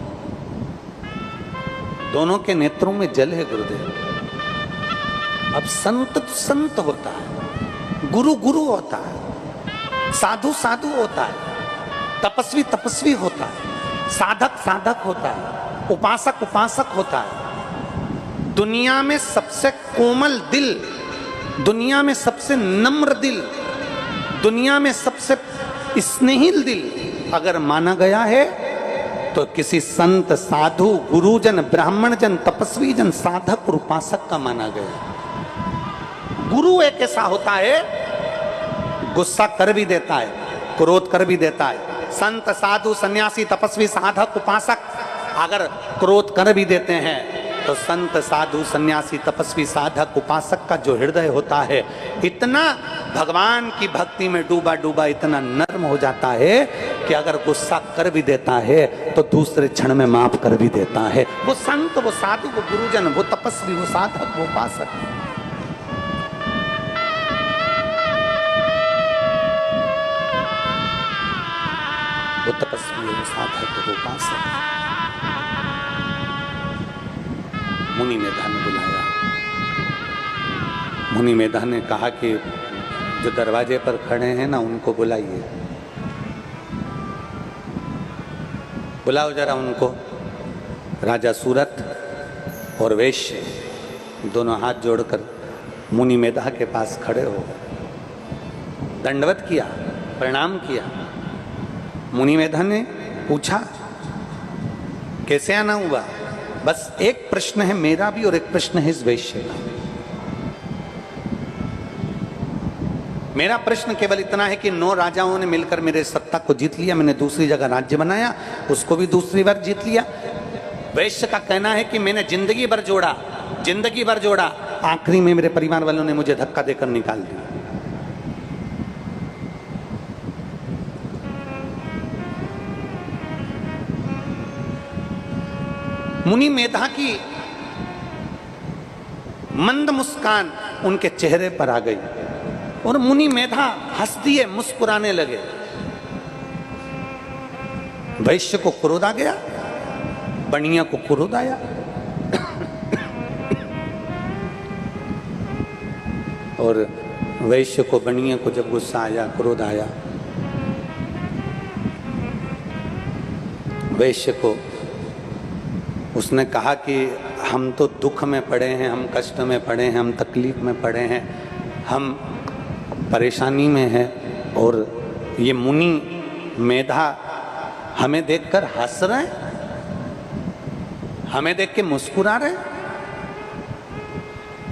दोनों के नेत्रों में जल है गुरुदेव। अब संत तो संत होता है, गुरु गुरु होता है, साधु साधु होता है, तपस्वी तपस्वी होता है, साधक साधक होता है, उपासक उपासक होता है। दुनिया में सबसे कोमल दिल, दुनिया में सबसे नम्र दिल, दुनिया में सबसे स्नेहिल दिल अगर माना गया है तो किसी संत साधु गुरुजन ब्राह्मण जन तपस्वी जन साधक और उपासक का माना गया। गुरु एक ऐसा होता है, गुस्सा कर भी देता है, क्रोध कर भी देता है। संत साधु सन्यासी तपस्वी साधक उपासक अगर क्रोध कर भी देते हैं तो संत साधु सन्यासी तपस्वी साधक उपासक का जो हृदय होता है इतना भगवान की भक्ति में डूबा डूबा इतना नर्म हो जाता है कि अगर गुस्सा कर भी देता है तो दूसरे क्षण में माफ कर भी देता है। वो संत, वो साधु, वो गुरुजन, वो तपस्वी, वो साधक, वो उपासक। वो तपस्वी, वो साधक, वो उपासक। मुनि मेधा ने बुलाया। मुनि मेधा ने कहा कि जो दरवाजे पर खड़े हैं ना, उनको बुलाइए, बुलाओ जरा उनको। राजा सूरत और वैश्य दोनों हाथ जोड़कर मुनि मेधा के पास खड़े हो गए, दंडवत किया, प्रणाम किया। मुनि मेधा ने पूछा कैसे आना हुआ? बस एक प्रश्न है मेरा भी और एक प्रश्न है इस वैश्य का। मेरा प्रश्न केवल इतना है कि 9 राजाओं ने मिलकर मेरे सत्ता को जीत लिया, मैंने दूसरी जगह राज्य बनाया, उसको भी दूसरी बार जीत लिया। वैश्य का कहना है कि मैंने जिंदगी भर जोड़ा, जिंदगी भर जोड़ा, आखिरी में मेरे परिवार वालों ने मुझे धक्का देकर निकाल दिया। मुनि मेधा की मंद मुस्कान उनके चेहरे पर आ गई और मुनि मेधा हंस दिए, मुस्कुराने लगे। वैश्य को क्रोध आ गया, बनिया को क्रोध आया। और वैश्य को, बनिया को जब गुस्सा आया, क्रोध आया, वैश्य को उसने कहा कि हम तो दुख में पड़े हैं, हम कष्ट में पड़े हैं, हम तकलीफ में पड़े हैं, हम परेशानी में है, और ये मुनि मेधा हमें देखकर हंस रहे हैं, हमें देख के मुस्कुरा रहे हैं।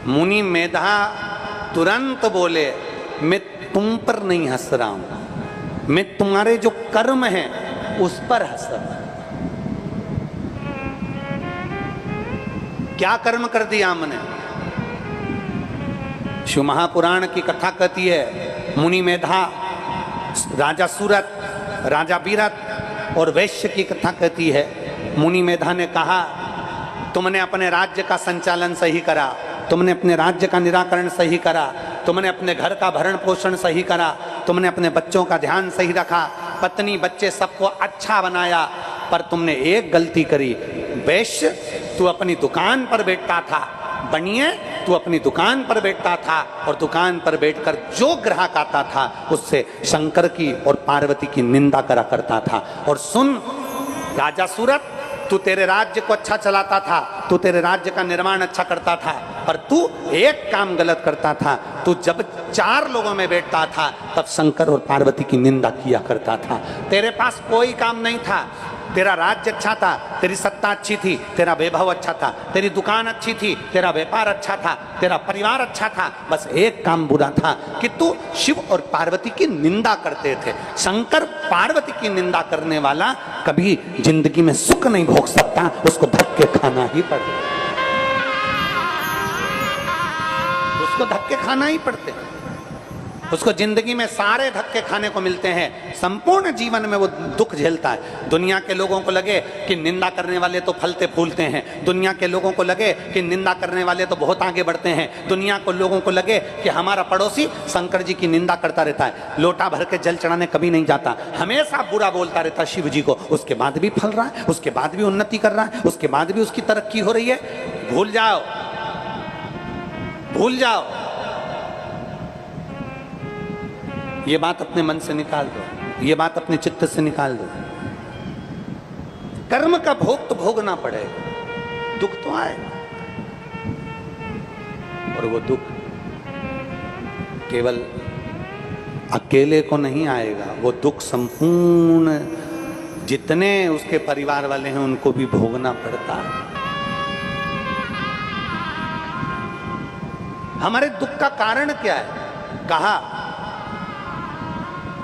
मुनि मेधा तुरंत बोले, मैं तुम पर नहीं हंस रहा हूं, मैं तुम्हारे जो कर्म हैं उस पर हंस रहा हूं। क्या कर्म कर दिया हमने? शिव महापुराण की कथा कहती है, मुनि मेधा, राजा सूरत, राजा बीरत और वैश्य की कथा कहती है। मुनि मेधा ने कहा, तुमने अपने राज्य का संचालन सही करा, तुमने अपने राज्य का निराकरण सही करा, तुमने अपने घर का भरण पोषण सही करा, तुमने अपने बच्चों का ध्यान सही रखा, पत्नी बच्चे सबको अच्छा बनाया, पर तुमने एक गलती करी। वैश्य, तू अपनी दुकान पर बैठता था, बनिए तू अपनी दुकान पर बैठता था और दुकान पर बैठकर जो ग्राहक आता था उससे शंकर की और पार्वती की निंदा करा करता था। और सुन राजा सूरत, तू तेरे राज्य को अच्छा चलाता था, तू तेरे राज्य का निर्माण अच्छा करता था, पर तू एक काम गलत करता था। तू जब 4 लोगों में बैठता था तब शंकर और पार्वती की निंदा किया करता था। तेरे पास कोई काम नहीं था, तेरा राज्य अच्छा था, तेरी सत्ता अच्छी थी, तेरा वैभव अच्छा था, तेरी दुकान अच्छी थी, तेरा व्यापार अच्छा था, तेरा परिवार अच्छा था, बस एक काम बुरा था कि तू शिव और पार्वती की निंदा करते थे। शंकर पार्वती की निंदा करने वाला कभी जिंदगी में सुख नहीं भोग सकता, उसको धक्के खाना ही पड़ता, उसको धक्के खाना ही पड़ते, उसको जिंदगी में सारे धक्के खाने को मिलते हैं, संपूर्ण जीवन में वो दुख झेलता है। दुनिया के लोगों को लगे कि निंदा करने वाले तो फलते फूलते हैं, दुनिया के लोगों को लगे कि निंदा करने वाले तो बहुत आगे बढ़ते हैं, दुनिया को लोगों को लगे कि हमारा पड़ोसी शंकर जी की निंदा करता रहता है, लोटा भर के जल चढ़ाने कभी नहीं जाता, हमेशा बुरा बोलता रहता है शिव जी को, उसके बाद भी फल रहा है, उसके बाद भी उन्नति कर रहा है, उसके बाद भी उसकी तरक्की हो रही है। भूल जाओ, भूल जाओ, ये बात अपने मन से निकाल दो, ये बात अपने चित्त से निकाल दो। कर्म का भोग तो भोगना पड़ेगा, दुख तो आएगा, और वो दुख केवल अकेले को नहीं आएगा, वो दुख संपूर्ण जितने उसके परिवार वाले हैं उनको भी भोगना पड़ता है। हमारे दुख का कारण क्या है? कहा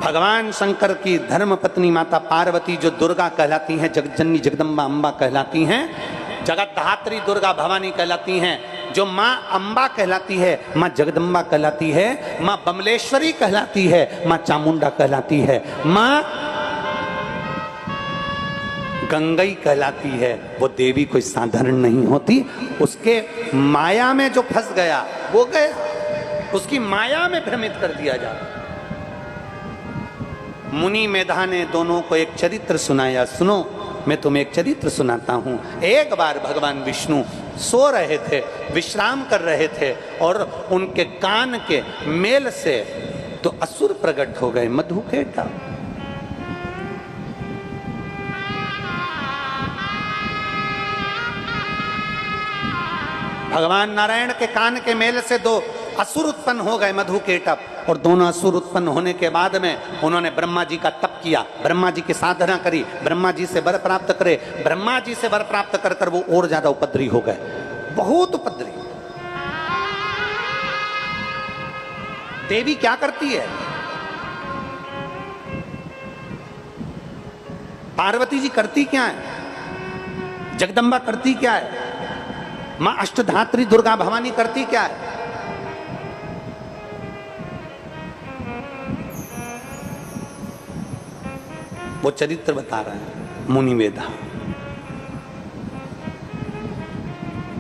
भगवान शंकर की धर्म पत्नी माता पार्वती जो दुर्गा कहलाती हैं, जगजननी जगदम्बा अम्बा कहलाती हैं, जगत धात्री दुर्गा भवानी कहलाती हैं, जो माँ अम्बा कहलाती है, माँ जगदम्बा कहलाती है, माँ बमलेश्वरी कहलाती है, माँ चामुंडा कहलाती है, माँ गंगई कहलाती है। वो देवी कोई साधारण नहीं होती, उसके माया में जो फंस गया वो गया, उसकी माया में भ्रमित कर दिया जाता। मुनि मेधा ने दोनों को एक चरित्र सुनाया। सुनो, मैं तुम्हें एक चरित्र सुनाता हूं। एक बार भगवान विष्णु सो रहे थे, विश्राम कर रहे थे, और उनके कान के मेल से तो असुर प्रकट हो गए, मधुकेटा। भगवान नारायण के कान के मेल से दो असुर उत्पन्न हो गए, मधुकेटप। और दोनों असुर उत्पन्न होने के बाद में उन्होंने ब्रह्मा जी का तप किया, ब्रह्मा जी की साधना करी, ब्रह्मा जी से वर प्राप्त करे। ब्रह्मा जी से वर प्राप्त कर कर वो और ज्यादा उपद्रवी हो गए, बहुत उपद्रवी। देवी क्या करती है? पार्वती जी करती क्या है? जगदम्बा करती क्या है? मां अष्टधात्री दुर्गा भवानी करती क्या है? वो चरित्र बता रहे हैं मुनि वेदा।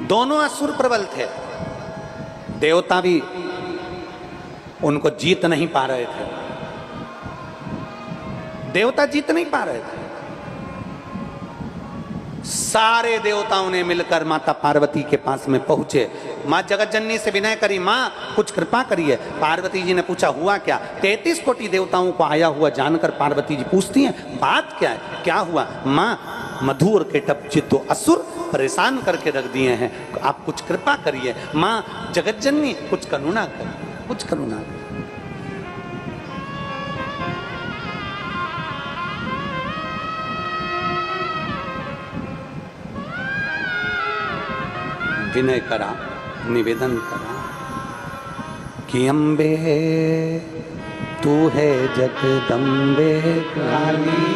दोनों असुर प्रबल थे, देवता भी उनको जीत नहीं पा रहे थे, देवता जीत नहीं पा रहे थे। सारे देवताओं ने मिलकर माता पार्वती के पास में पहुंचे। मां जगतजननी से विनय करी, मां कुछ कृपा करिए। पार्वती जी ने पूछा हुआ क्या? 33 कोटि देवताओं को आया हुआ जानकर पार्वती जी पूछती हैं बात क्या है, क्या हुआ? मां मधु और केटप जी तो असुर परेशान करके रख दिए हैं, आप कुछ कृपा करिए। मां जगतजननी कुछ करुणा करिए, कुछ करुणा करिए। विनय करा, निवेदन करा कि अम्बे तू है जगदम्बे काली,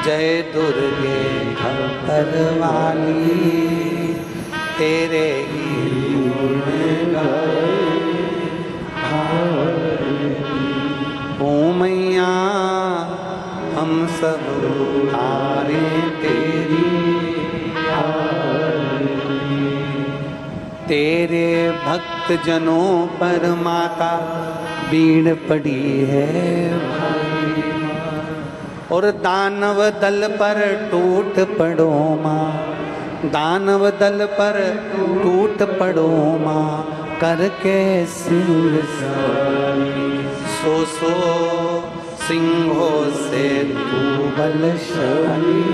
जय दुर्गे खप्पर वाली, तेरे ही गुण ओ मैया हम सब तारे तेरी, तेरे भक्त जनों पर माता बीड़ पड़ी है भाई, और दानव दल पर टूट पड़ो माँ, दानव दल पर टूट पड़ो माँ, करके सिंह सो सिंहों से तू बलशाली,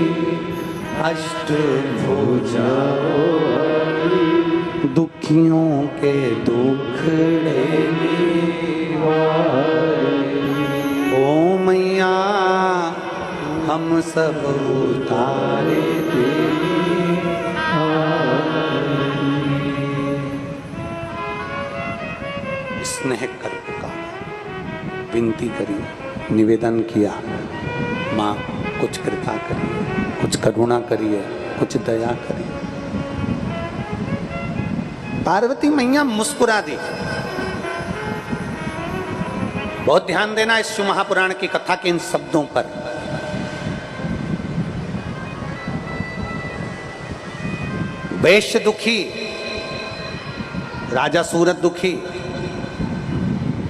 अष्टभुजा दुखियों के दुखड़े ओ मैया हम सब उतारे तेरी, स्नेह कर पुकार, विनती करी, निवेदन किया, माँ कुछ कृपा करिए, कुछ करुणा करिए, कुछ दया करिए। पार्वती मैया मुस्कुरा दी। बहुत ध्यान देना इस शिव महापुराण की कथा के इन शब्दों पर। वैश्य दुखी, राजा सूरत दुखी,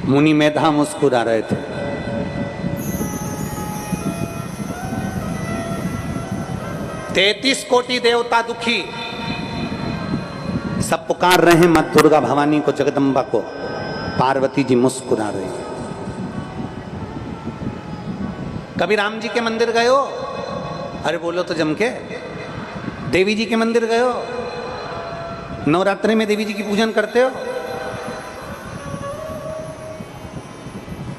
मुनि मेधा मुस्कुरा रहे थे। तैतीस कोटि देवता दुखी, सब पुकार रहे हैं मां दुर्गा भवानी को, जगदम्बा को। पार्वती जी मुस्कुरा रही। कभी राम जी के मंदिर गए हो? अरे बोलो तो जम के। देवी जी के मंदिर गए हो? नवरात्रि में देवी जी की पूजन करते हो?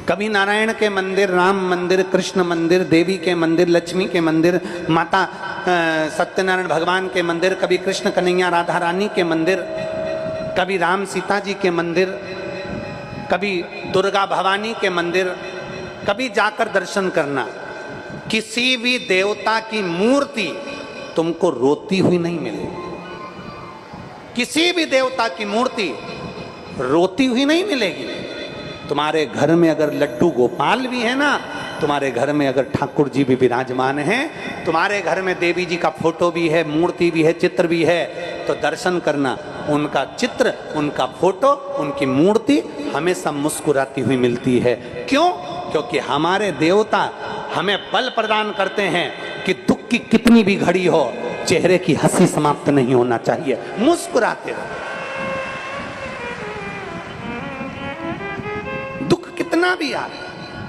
कभी नारायण के मंदिर, राम मंदिर, कृष्ण मंदिर, देवी के मंदिर, लक्ष्मी के मंदिर, माता सत्यनारायण भगवान के मंदिर, कभी कृष्ण कन्हैया राधा रानी के मंदिर, कभी राम सीता जी के मंदिर, कभी दुर्गा भवानी के मंदिर, कभी जाकर दर्शन करना। किसी भी देवता की मूर्ति तुमको रोती हुई नहीं मिलेगी। किसी भी देवता की मूर्ति रोती हुई नहीं मिलेगी। तुम्हारे घर में अगर लड्डू गोपाल भी है ना, तुम्हारे घर में अगर ठाकुर जी भी विराजमान हैं, तुम्हारे घर में देवी जी का फोटो भी है, मूर्ति भी है, चित्र भी है, तो दर्शन करना। उनका चित्र, उनका फोटो, उनकी मूर्ति हमेशा मुस्कुराती हुई मिलती है। क्यों? क्योंकि हमारे देवता हमें बल प्रदान करते हैं कि दुख की कितनी भी घड़ी हो, चेहरे की हंसी समाप्त नहीं होना चाहिए, मुस्कुराते रहो। दुख कितना भी आए,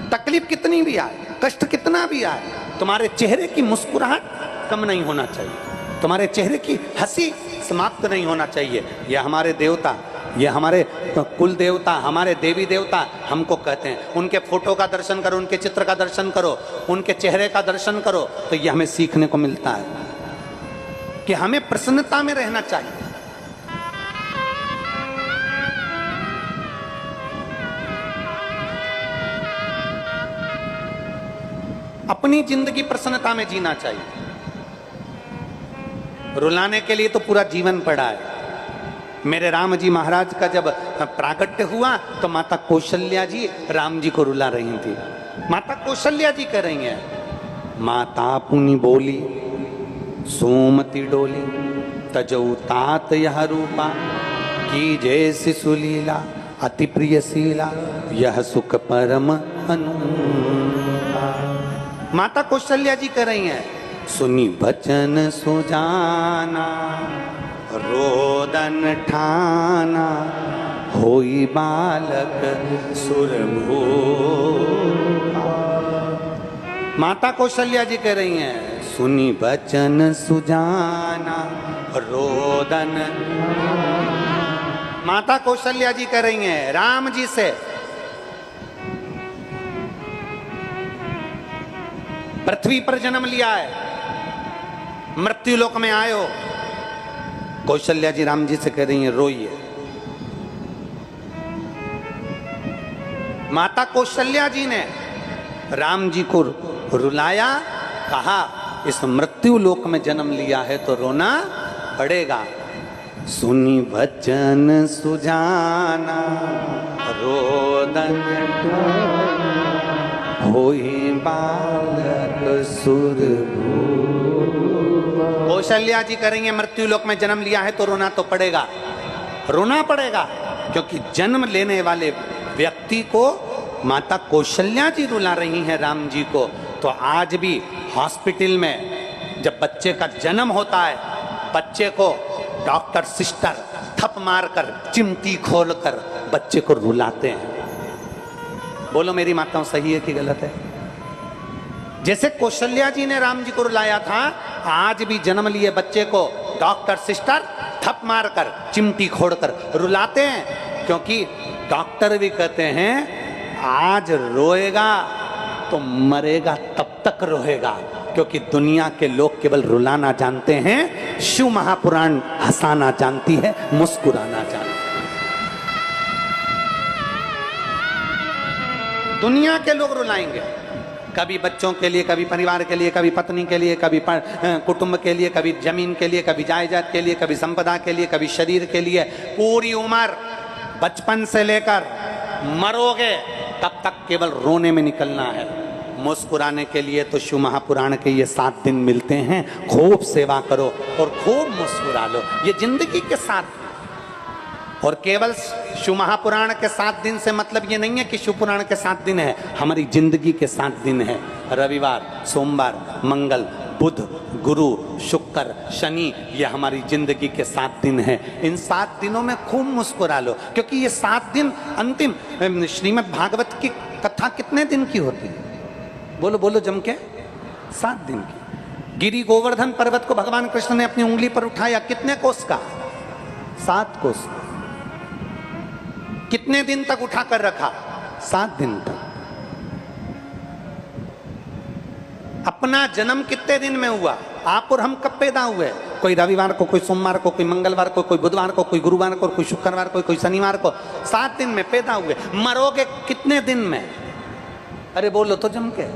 तकलीफ कितनी भी आए, कष्ट कितना भी आए, तुम्हारे चेहरे की मुस्कुराहट कम नहीं होना चाहिए, तुम्हारे चेहरे की हंसी समाप्त नहीं होना चाहिए। यह हमारे देवता, ये हमारे कुल देवता, हमारे देवी देवता हमको कहते हैं, उनके फोटो का दर्शन करो, उनके चित्र का दर्शन करो, उनके चेहरे का दर्शन करो, तो ये हमें सीखने को मिलता है कि हमें प्रसन्नता में रहना चाहिए। अपनी जिंदगी प्रसन्नता में जीना चाहिए। रुलाने के लिए तो पूरा जीवन पड़ा है। मेरे राम जी महाराज का जब प्राकट्य हुआ तो माता कौशल्या जी राम जी को रुला रही थी। माता कौशल्या जी कह रही हैं, माता पुनि बोली सोमति डोली, तजऊ तात यह रूपा, की जैसी सुलीला, अति प्रियशीला, यह सुख परम अनुपा। माता कौशल्या जी कह रही हैं, सुनी बचन सुजाना, रोदन ठाना, होई बालक सुरभू। माता कौशल्या जी कह रही हैं, सुनी बचन सुजाना, रोदन। माता कौशल्या जी कह रही हैं राम जी से, पृथ्वी पर जन्म लिया है, मृत्यु लोक में आए हो। कौशल्या जी राम जी से कह रही हैं रोइए। माता कौशल्या जी ने राम जी को रुलाया, कहा इस मृत्यु लोक में जन्म लिया है तो रोना पड़ेगा। सुनी वचन सुजाना, रोदन होई बालक सुरभू। कौशल्या जी कह रही हैं मृत्यु लोक में जन्म लिया है तो रोना तो पड़ेगा, रोना पड़ेगा, क्योंकि जन्म लेने वाले व्यक्ति को माता कौशल्या जी रुला रही हैं राम जी को। तो आज भी हॉस्पिटल में जब बच्चे का जन्म होता है, बच्चे को डॉक्टर सिस्टर थप मारकर, चिमटी खोलकर बच्चे को रुलाते हैं। बोलो मेरी माताओं सही है कि गलत है? जैसे कौशल्या जी ने राम जी को रुलाया था, आज भी जन्म लिए बच्चे को डॉक्टर सिस्टर थप मारकर, चिमटी खोड़कर रुलाते हैं। क्योंकि डॉक्टर भी कहते हैं आज रोएगा तो मरेगा तब तक रोएगा, क्योंकि दुनिया के लोग केवल रुलाना जानते हैं, शिव महापुराण हंसाना जानती है, मुस्कुराना जानती है। दुनिया के लोग रुलाएंगे, कभी बच्चों के लिए, कभी परिवार के लिए, कभी पत्नी के लिए, कभी कुटुंब के लिए, कभी जमीन के लिए, कभी जायदाद के लिए, कभी संपदा के लिए, कभी शरीर के लिए। पूरी उम्र बचपन से लेकर मरोगे तब तक केवल रोने में निकलना है। मुस्कुराने के लिए तो शिव महापुराण के ये 7 दिन मिलते हैं। खूब सेवा करो और खूब मुस्कुरा लो, ये जिंदगी के 7। और केवल शिव महापुराण के 7 दिन से मतलब ये नहीं है कि शिव पुराण के 7 दिन है, हमारी जिंदगी के 7 दिन है। रविवार, सोमवार, मंगल, बुध, गुरु, शुक्र, शनि, ये हमारी जिंदगी के 7 दिन है। इन 7 दिनों में खूब मुस्कुरा लो, क्योंकि ये 7 दिन अंतिम। श्रीमद् भागवत की कथा कितने दिन की होती है? बोलो बोलो जम के, 7 दिन की। गिरि गोवर्धन पर्वत को भगवान कृष्ण ने अपनी उंगली पर उठाया, कितने कोस का? 7 कोस। कितने दिन तक उठाकर रखा? 7 दिन तक। अपना जन्म कितने दिन में हुआ? आप और हम कब पैदा हुए? कोई रविवार को, कोई सोमवार को, कोई मंगलवार को, कोई बुधवार को, कोई गुरुवार को, कोई शुक्रवार को, कोई शनिवार को। 7 दिन में पैदा हुए। मरोगे कितने दिन में? अरे बोलो तो जम के,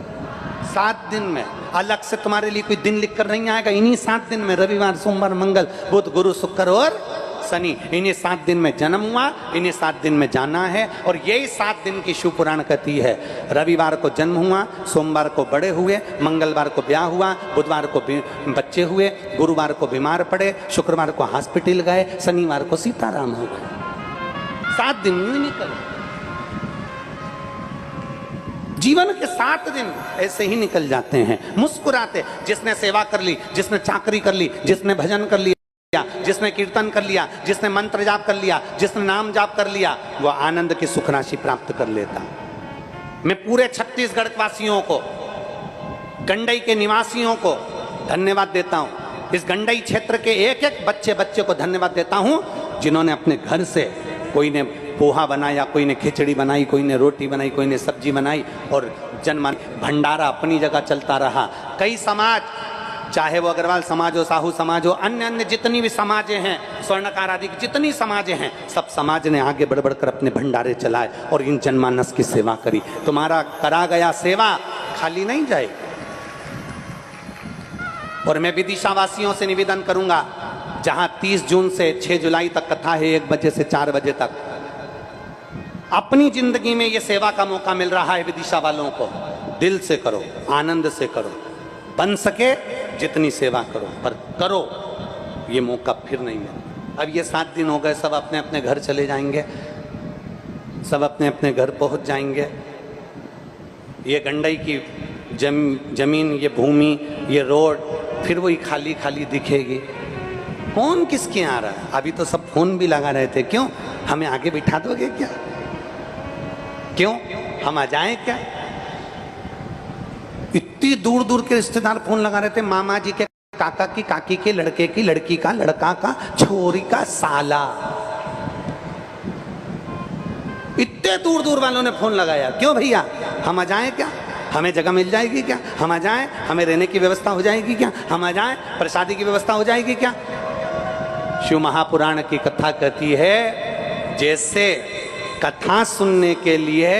7 दिन में। अलग से तुम्हारे लिए कोई दिन लिख कर नहीं आएगा, इन्हीं 7 दिन में, रविवार, सोमवार, मंगल, बुध, गुरु, शुक्र और शनि, इन्हीं 7 दिन में जन्म हुआ, इन्हीं 7 दिन में जाना है। और यही 7 दिन की शिव पुराण कहती है। रविवार को जन्म हुआ, सोमवार को बड़े हुए, मंगलवार को ब्याह हुआ, बुधवार को बच्चे हुए, गुरुवार को बीमार पड़े, शुक्रवार को हॉस्पिटल गए, शनिवार को सीताराम हो गए। 7 दिन यूं ही निकल, जीवन के 7 दिन ऐसे ही निकल जाते हैं मुस्कुराते। जिसने सेवा कर ली, जिसने चाकरी कर ली, जिसने भजन कर लिया, जिसने कीर्तन कर लिया, जिसने मंत्र जाप कर लिया, जिसने नाम जाप कर लिया, वो आनंद की सुख राशि प्राप्त कर लेता। मैं पूरे छत्तीसगढ़ वासियों को, गंडई के निवासियों को धन्यवाद देता हूं। इस गंडई क्षेत्र के एक एक बच्चे को धन्यवाद देता हूं, जिन्होंने अपने घर से, कोई ने पोहा बनाया, कोई ने खिचड़ी बनाई, कोई ने रोटी बनाई, कोई ने सब्जी बनाई, और जनमान भंडारा अपनी जगह चलता रहा। कई समाज, चाहे वो अग्रवाल समाज हो, साहू समाज हो, अन्य जितनी भी समाजें हैं, स्वर्णकार आदि जितनी समाजें हैं, सब समाज ने आगे बढ़ बढ़कर अपने भंडारे चलाए और इन जनमानस की सेवा करी। तुम्हारा करा गया सेवा खाली नहीं जाए। और मैं विदिशा वासियों से निवेदन करूंगा, जहां 30 जून से 6 जुलाई तक कथा है, 1 बजे से 4 बजे तक, अपनी जिंदगी में ये सेवा का मौका मिल रहा है। विदिशा वालों को दिल से करो, आनंद से करो, बन सके जितनी सेवा करो, पर करो, ये मौका फिर नहीं मिले। अब ये 7 दिन हो गए, सब अपने अपने घर चले जाएंगे, सब अपने अपने घर पहुंच जाएंगे। ये गंडई की जमीन, ये भूमि, ये रोड फिर वही खाली खाली दिखेगी। कौन किसके आ रहा है? अभी तो सब फोन भी लगा रहे थे, क्यों हमें आगे बिठा दोगे क्या? क्यों हम आ जाएं क्या? इतनी दूर दूर के रिश्तेदार फोन लगा रहे थे, मामा जी के काका की काकी के लड़के की लड़की का, लड़का का छोरी का साला, इतने दूर दूर वालों ने फोन लगाया। क्यों भैया हम आ जाएं क्या? हमें जगह मिल जाएगी क्या? हम आ जाएं, हमें रहने की व्यवस्था हो जाएगी क्या? हम आ जाएं, प्रसादी की व्यवस्था हो जाएगी क्या? शिव महापुराण की कथा कहती है, जैसे कथा सुनने के लिए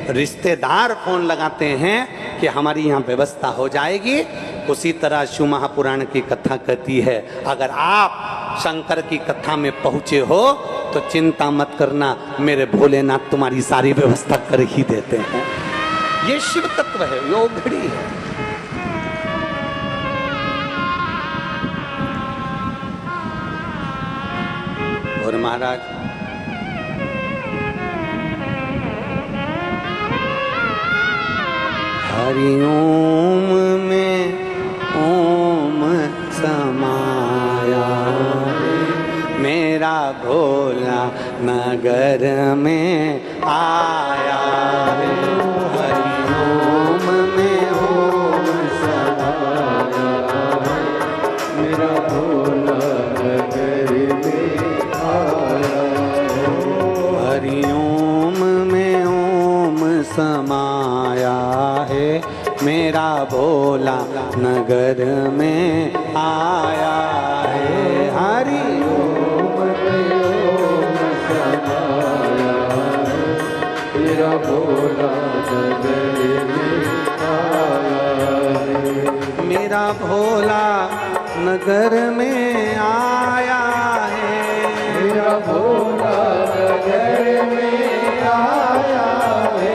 रिश्तेदार फोन लगाते हैं कि हमारी यहाँ व्यवस्था हो जाएगी, उसी तरह शिव महापुराण की कथा कहती है, अगर आप शंकर की कथा में पहुंचे हो तो चिंता मत करना, मेरे भोलेनाथ तुम्हारी सारी व्यवस्था कर ही देते हैं। ये शिव तत्व है, योग घड़ी है। और महाराज हरि ओम में ओम समाया, मेरा भोला नगर में आया। हरि ओम में ओम समाया, मेरा भोला नगर में आया। हरि ओम में ओम समाया है, मेरा भोला नगर में आया है। हरि ओम में ओम समाया है, मेरा भोला नगर में आया है। मेरा भोला नगर में आया है, मेरा भोला नगर में आया है।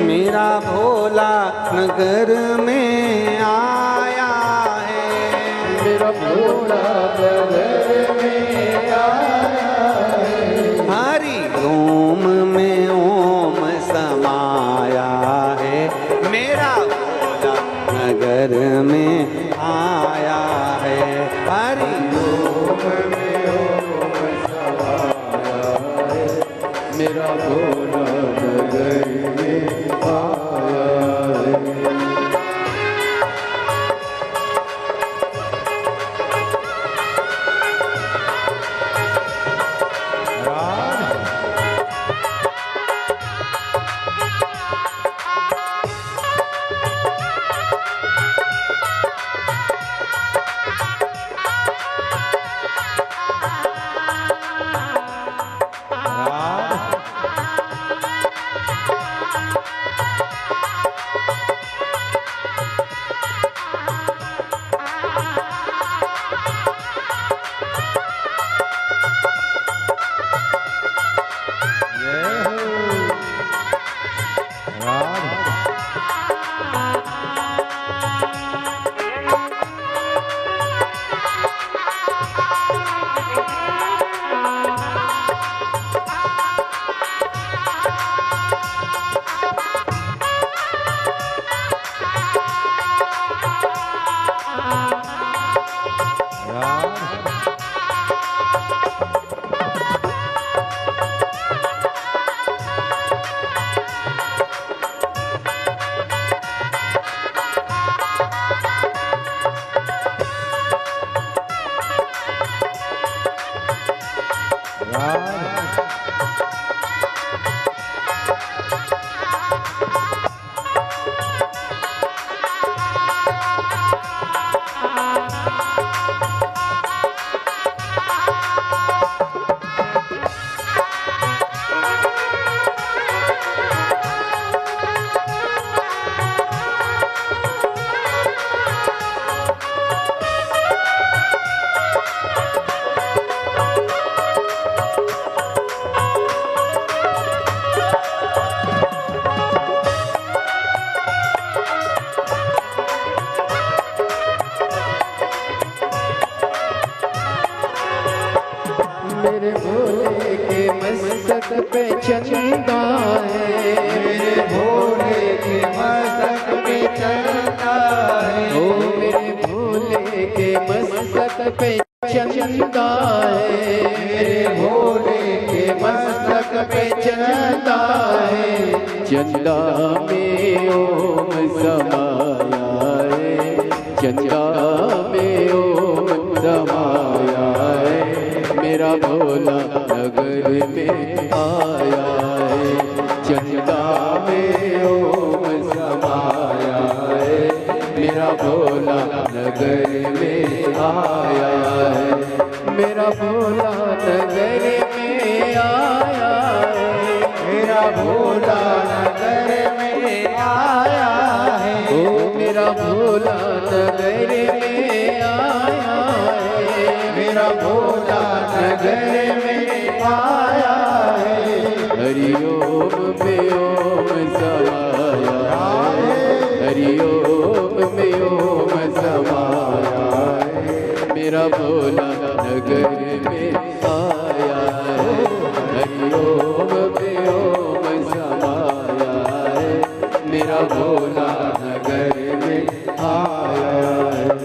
मेरा भोला नगर में आया है, मेरा भोला नगर में आया है। हरि ओम में ओम समाया है, मेरा भोला नगर में आया है। हरि ओम में ओम समाया है, मेरा भोला नगर में आया है। मेरे भोले के मस्तक पे चंदा है, मेरे भोले के मस्तक पे चंदा है, ओ मेरे भोले के मस्तक पे चंदा है, मेरे भोले के मस्तक पे चंदा है, चंदा में ओम समाया है, चंदा में ओम समाया है, मेरा भोला नगर में आया है, चंदा में ओम समाया है, मेरा भोला नगर में आया है, मेरा भोला नगर में आया है, मेरा भोला नगर में आया है, ओ मेरा भोला नगर में आया है, मेरा भोला नगर में आया है, हरि ओम में ओम समाया है, हरि ओम में ओम समाया है, मेरा भोला नगर में आया है, हरि ओम में ओम समाया है, मेरा भोला नगर में आया है।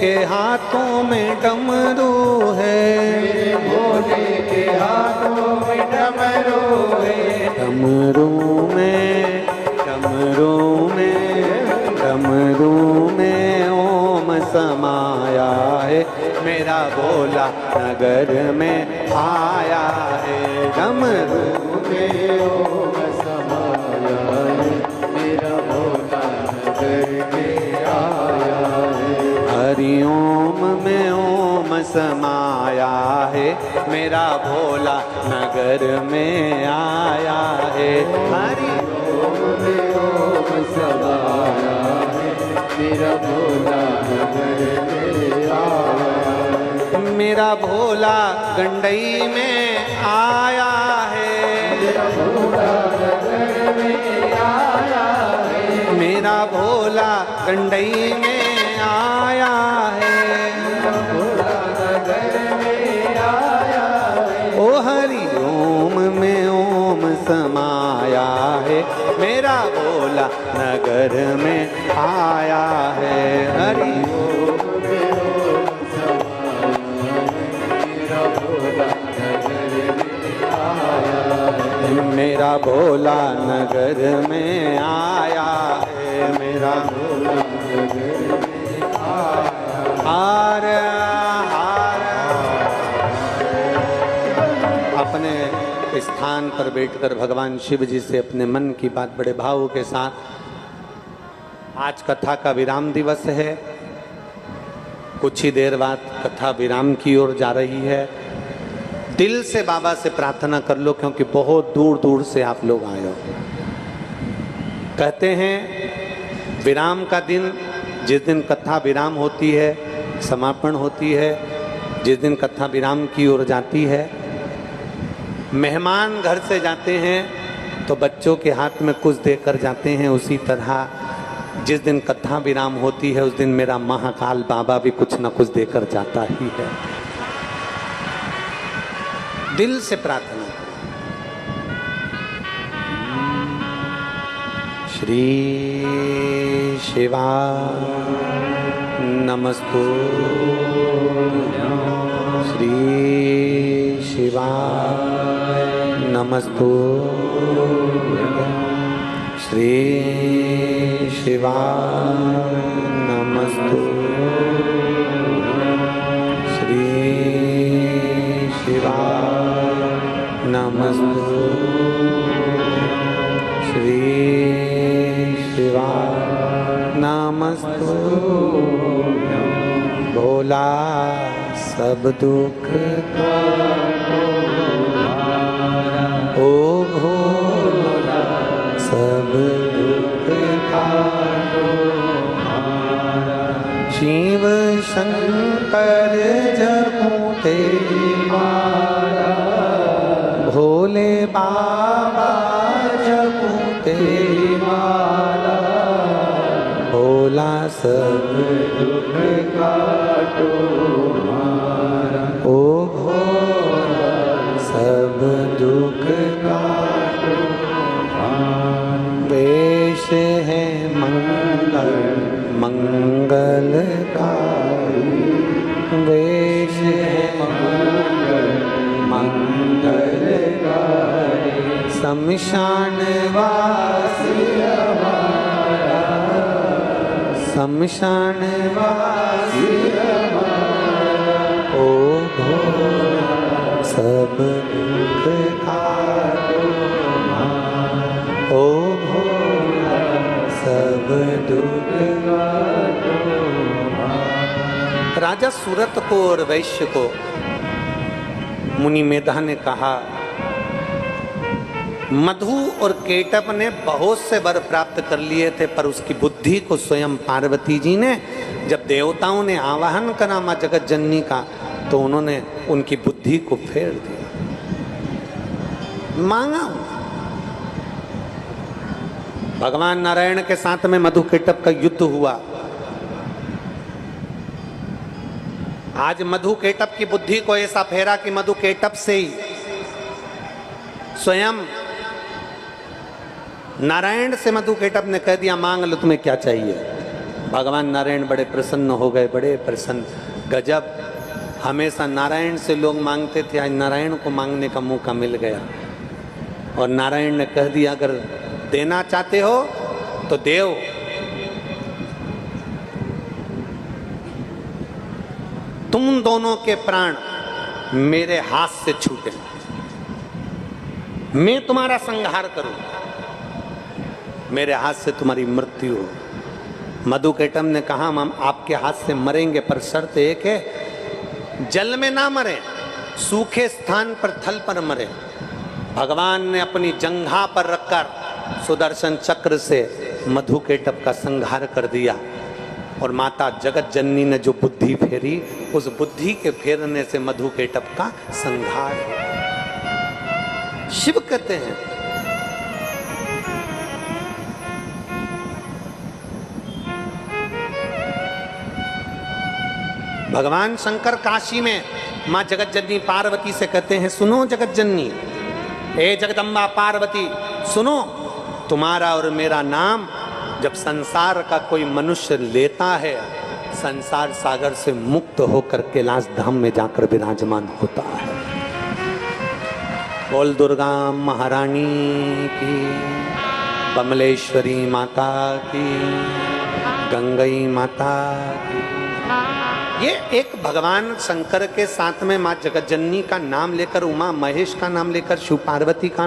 के हाथों में डमरू है, मेरे भोले के हाथों में डमरू है, डमरू में डमरू में डमरू में ओम समाया है, मेरा भोला नगर में आया है। डमरू में ओम समाया है, मेरा भोला नगर में आया है। हरिओम में ओम समाया है, मेरा भोला नगर में आया है। हरि में ओम समाया है, मेरा भोला नगर में आया है। मेरा भोला गंडई में आया है, मेरा भोला नगर में आया है। मेरा भोला गंडई में आया है। मेरा भोला नगर में आया है। हरि मेरा भोला नगर में आया है, मेरा भोला नगर में आया। हार हार अपने स्थान पर बैठकर भगवान शिव जी से अपने मन की बात बड़े भाव के साथ। आज कथा का विराम दिवस है, कुछ ही देर बाद कथा विराम की ओर जा रही है। दिल से बाबा से प्रार्थना कर लो, क्योंकि बहुत दूर दूर से आप लोग आए हो। कहते हैं विराम का दिन, जिस दिन कथा विराम होती है, समापन होती है, जिस दिन कथा विराम की ओर जाती है, मेहमान घर से जाते हैं तो बच्चों के हाथ में कुछ देकर जाते हैं। उसी तरह जिस दिन कथा विराम होती है, उस दिन मेरा महाकाल बाबा भी कुछ न कुछ देकर जाता ही है। दिल से प्रार्थना। श्री शिवा नमस्तु, श्री शिवा नमस्तु, श्री शिवा नमस्तु, श्री शिवा नमस्तु, श्री शिवा नमस्तु। भोला सब दुख ओ भोला सब दुख शिव शंकर जपूं तेरी माला, भोले बाबा जपूं तेरी माला, भोला सब दुख काटो हमारा, ओ भोला सब दुख काटो हमारा। वेश है मंगल मंगलकारी, वेश है मंगल मंगलकारी, शमशान वासी हमारा, शमशान वासी हमारा, ओ भोला सब दुख काटो हमारा, ओ भोला सब दुख काटो हमारा। राजा सूरत को और वैश्य को मुनि मेधा ने कहा, मधु और केटप ने बहुत से वर प्राप्त कर लिए थे, पर उसकी बुद्धि को स्वयं पार्वती जी ने, जब देवताओं ने आवाहन करा मां जगत जननी का, तो उन्होंने उनकी बुद्धि को फेर दिया। मांगा भगवान नारायण के साथ में मधु केटप का युद्ध हुआ। आज मधु केटप की बुद्धि को ऐसा फेरा कि मधु केटप से ही स्वयं नारायण से मधु केटप ने कह दिया, मांग लो तुम्हें क्या चाहिए। भगवान नारायण बड़े प्रसन्न हो गए, बड़े प्रसन्न। गजब, हमेशा नारायण से लोग मांगते थे, आज नारायण को मांगने का मौका मिल गया। और नारायण ने कह दिया, अगर देना चाहते हो तो देव। तुम दोनों के प्राण मेरे हाथ से छूटे, मैं तुम्हारा संहार करूं, मेरे हाथ से तुम्हारी मृत्यु हो। मधु केटप ने कहा, हम आपके हाथ से मरेंगे, पर शर्त एक है, जल में ना मरे, सूखे स्थान पर, थल पर मरे। भगवान ने अपनी जंघा पर रखकर सुदर्शन चक्र से मधु केटप का संहार कर दिया। और माता जगत जननी ने जो बुद्धि फेरी, उस बुद्धि के फेरने से मधु केटप का संहार। शिव कहते हैं, भगवान शंकर काशी में मां जगत जननी पार्वती से कहते हैं, सुनो जगत जननी, ए जगदम्बा पार्वती सुनो, तुम्हारा और मेरा नाम जब संसार का कोई मनुष्य लेता है, संसार सागर से मुक्त होकर कैलाश धाम में जाकर विराजमान होता है। बोल दुर्गा महारानी की, कमलेश्वरी माता की, गंगई माता की। ये एक भगवान शंकर के साथ में माँ जगतजननी का नाम लेकर, उमा महेश का नाम लेकर, शिव पार्वती का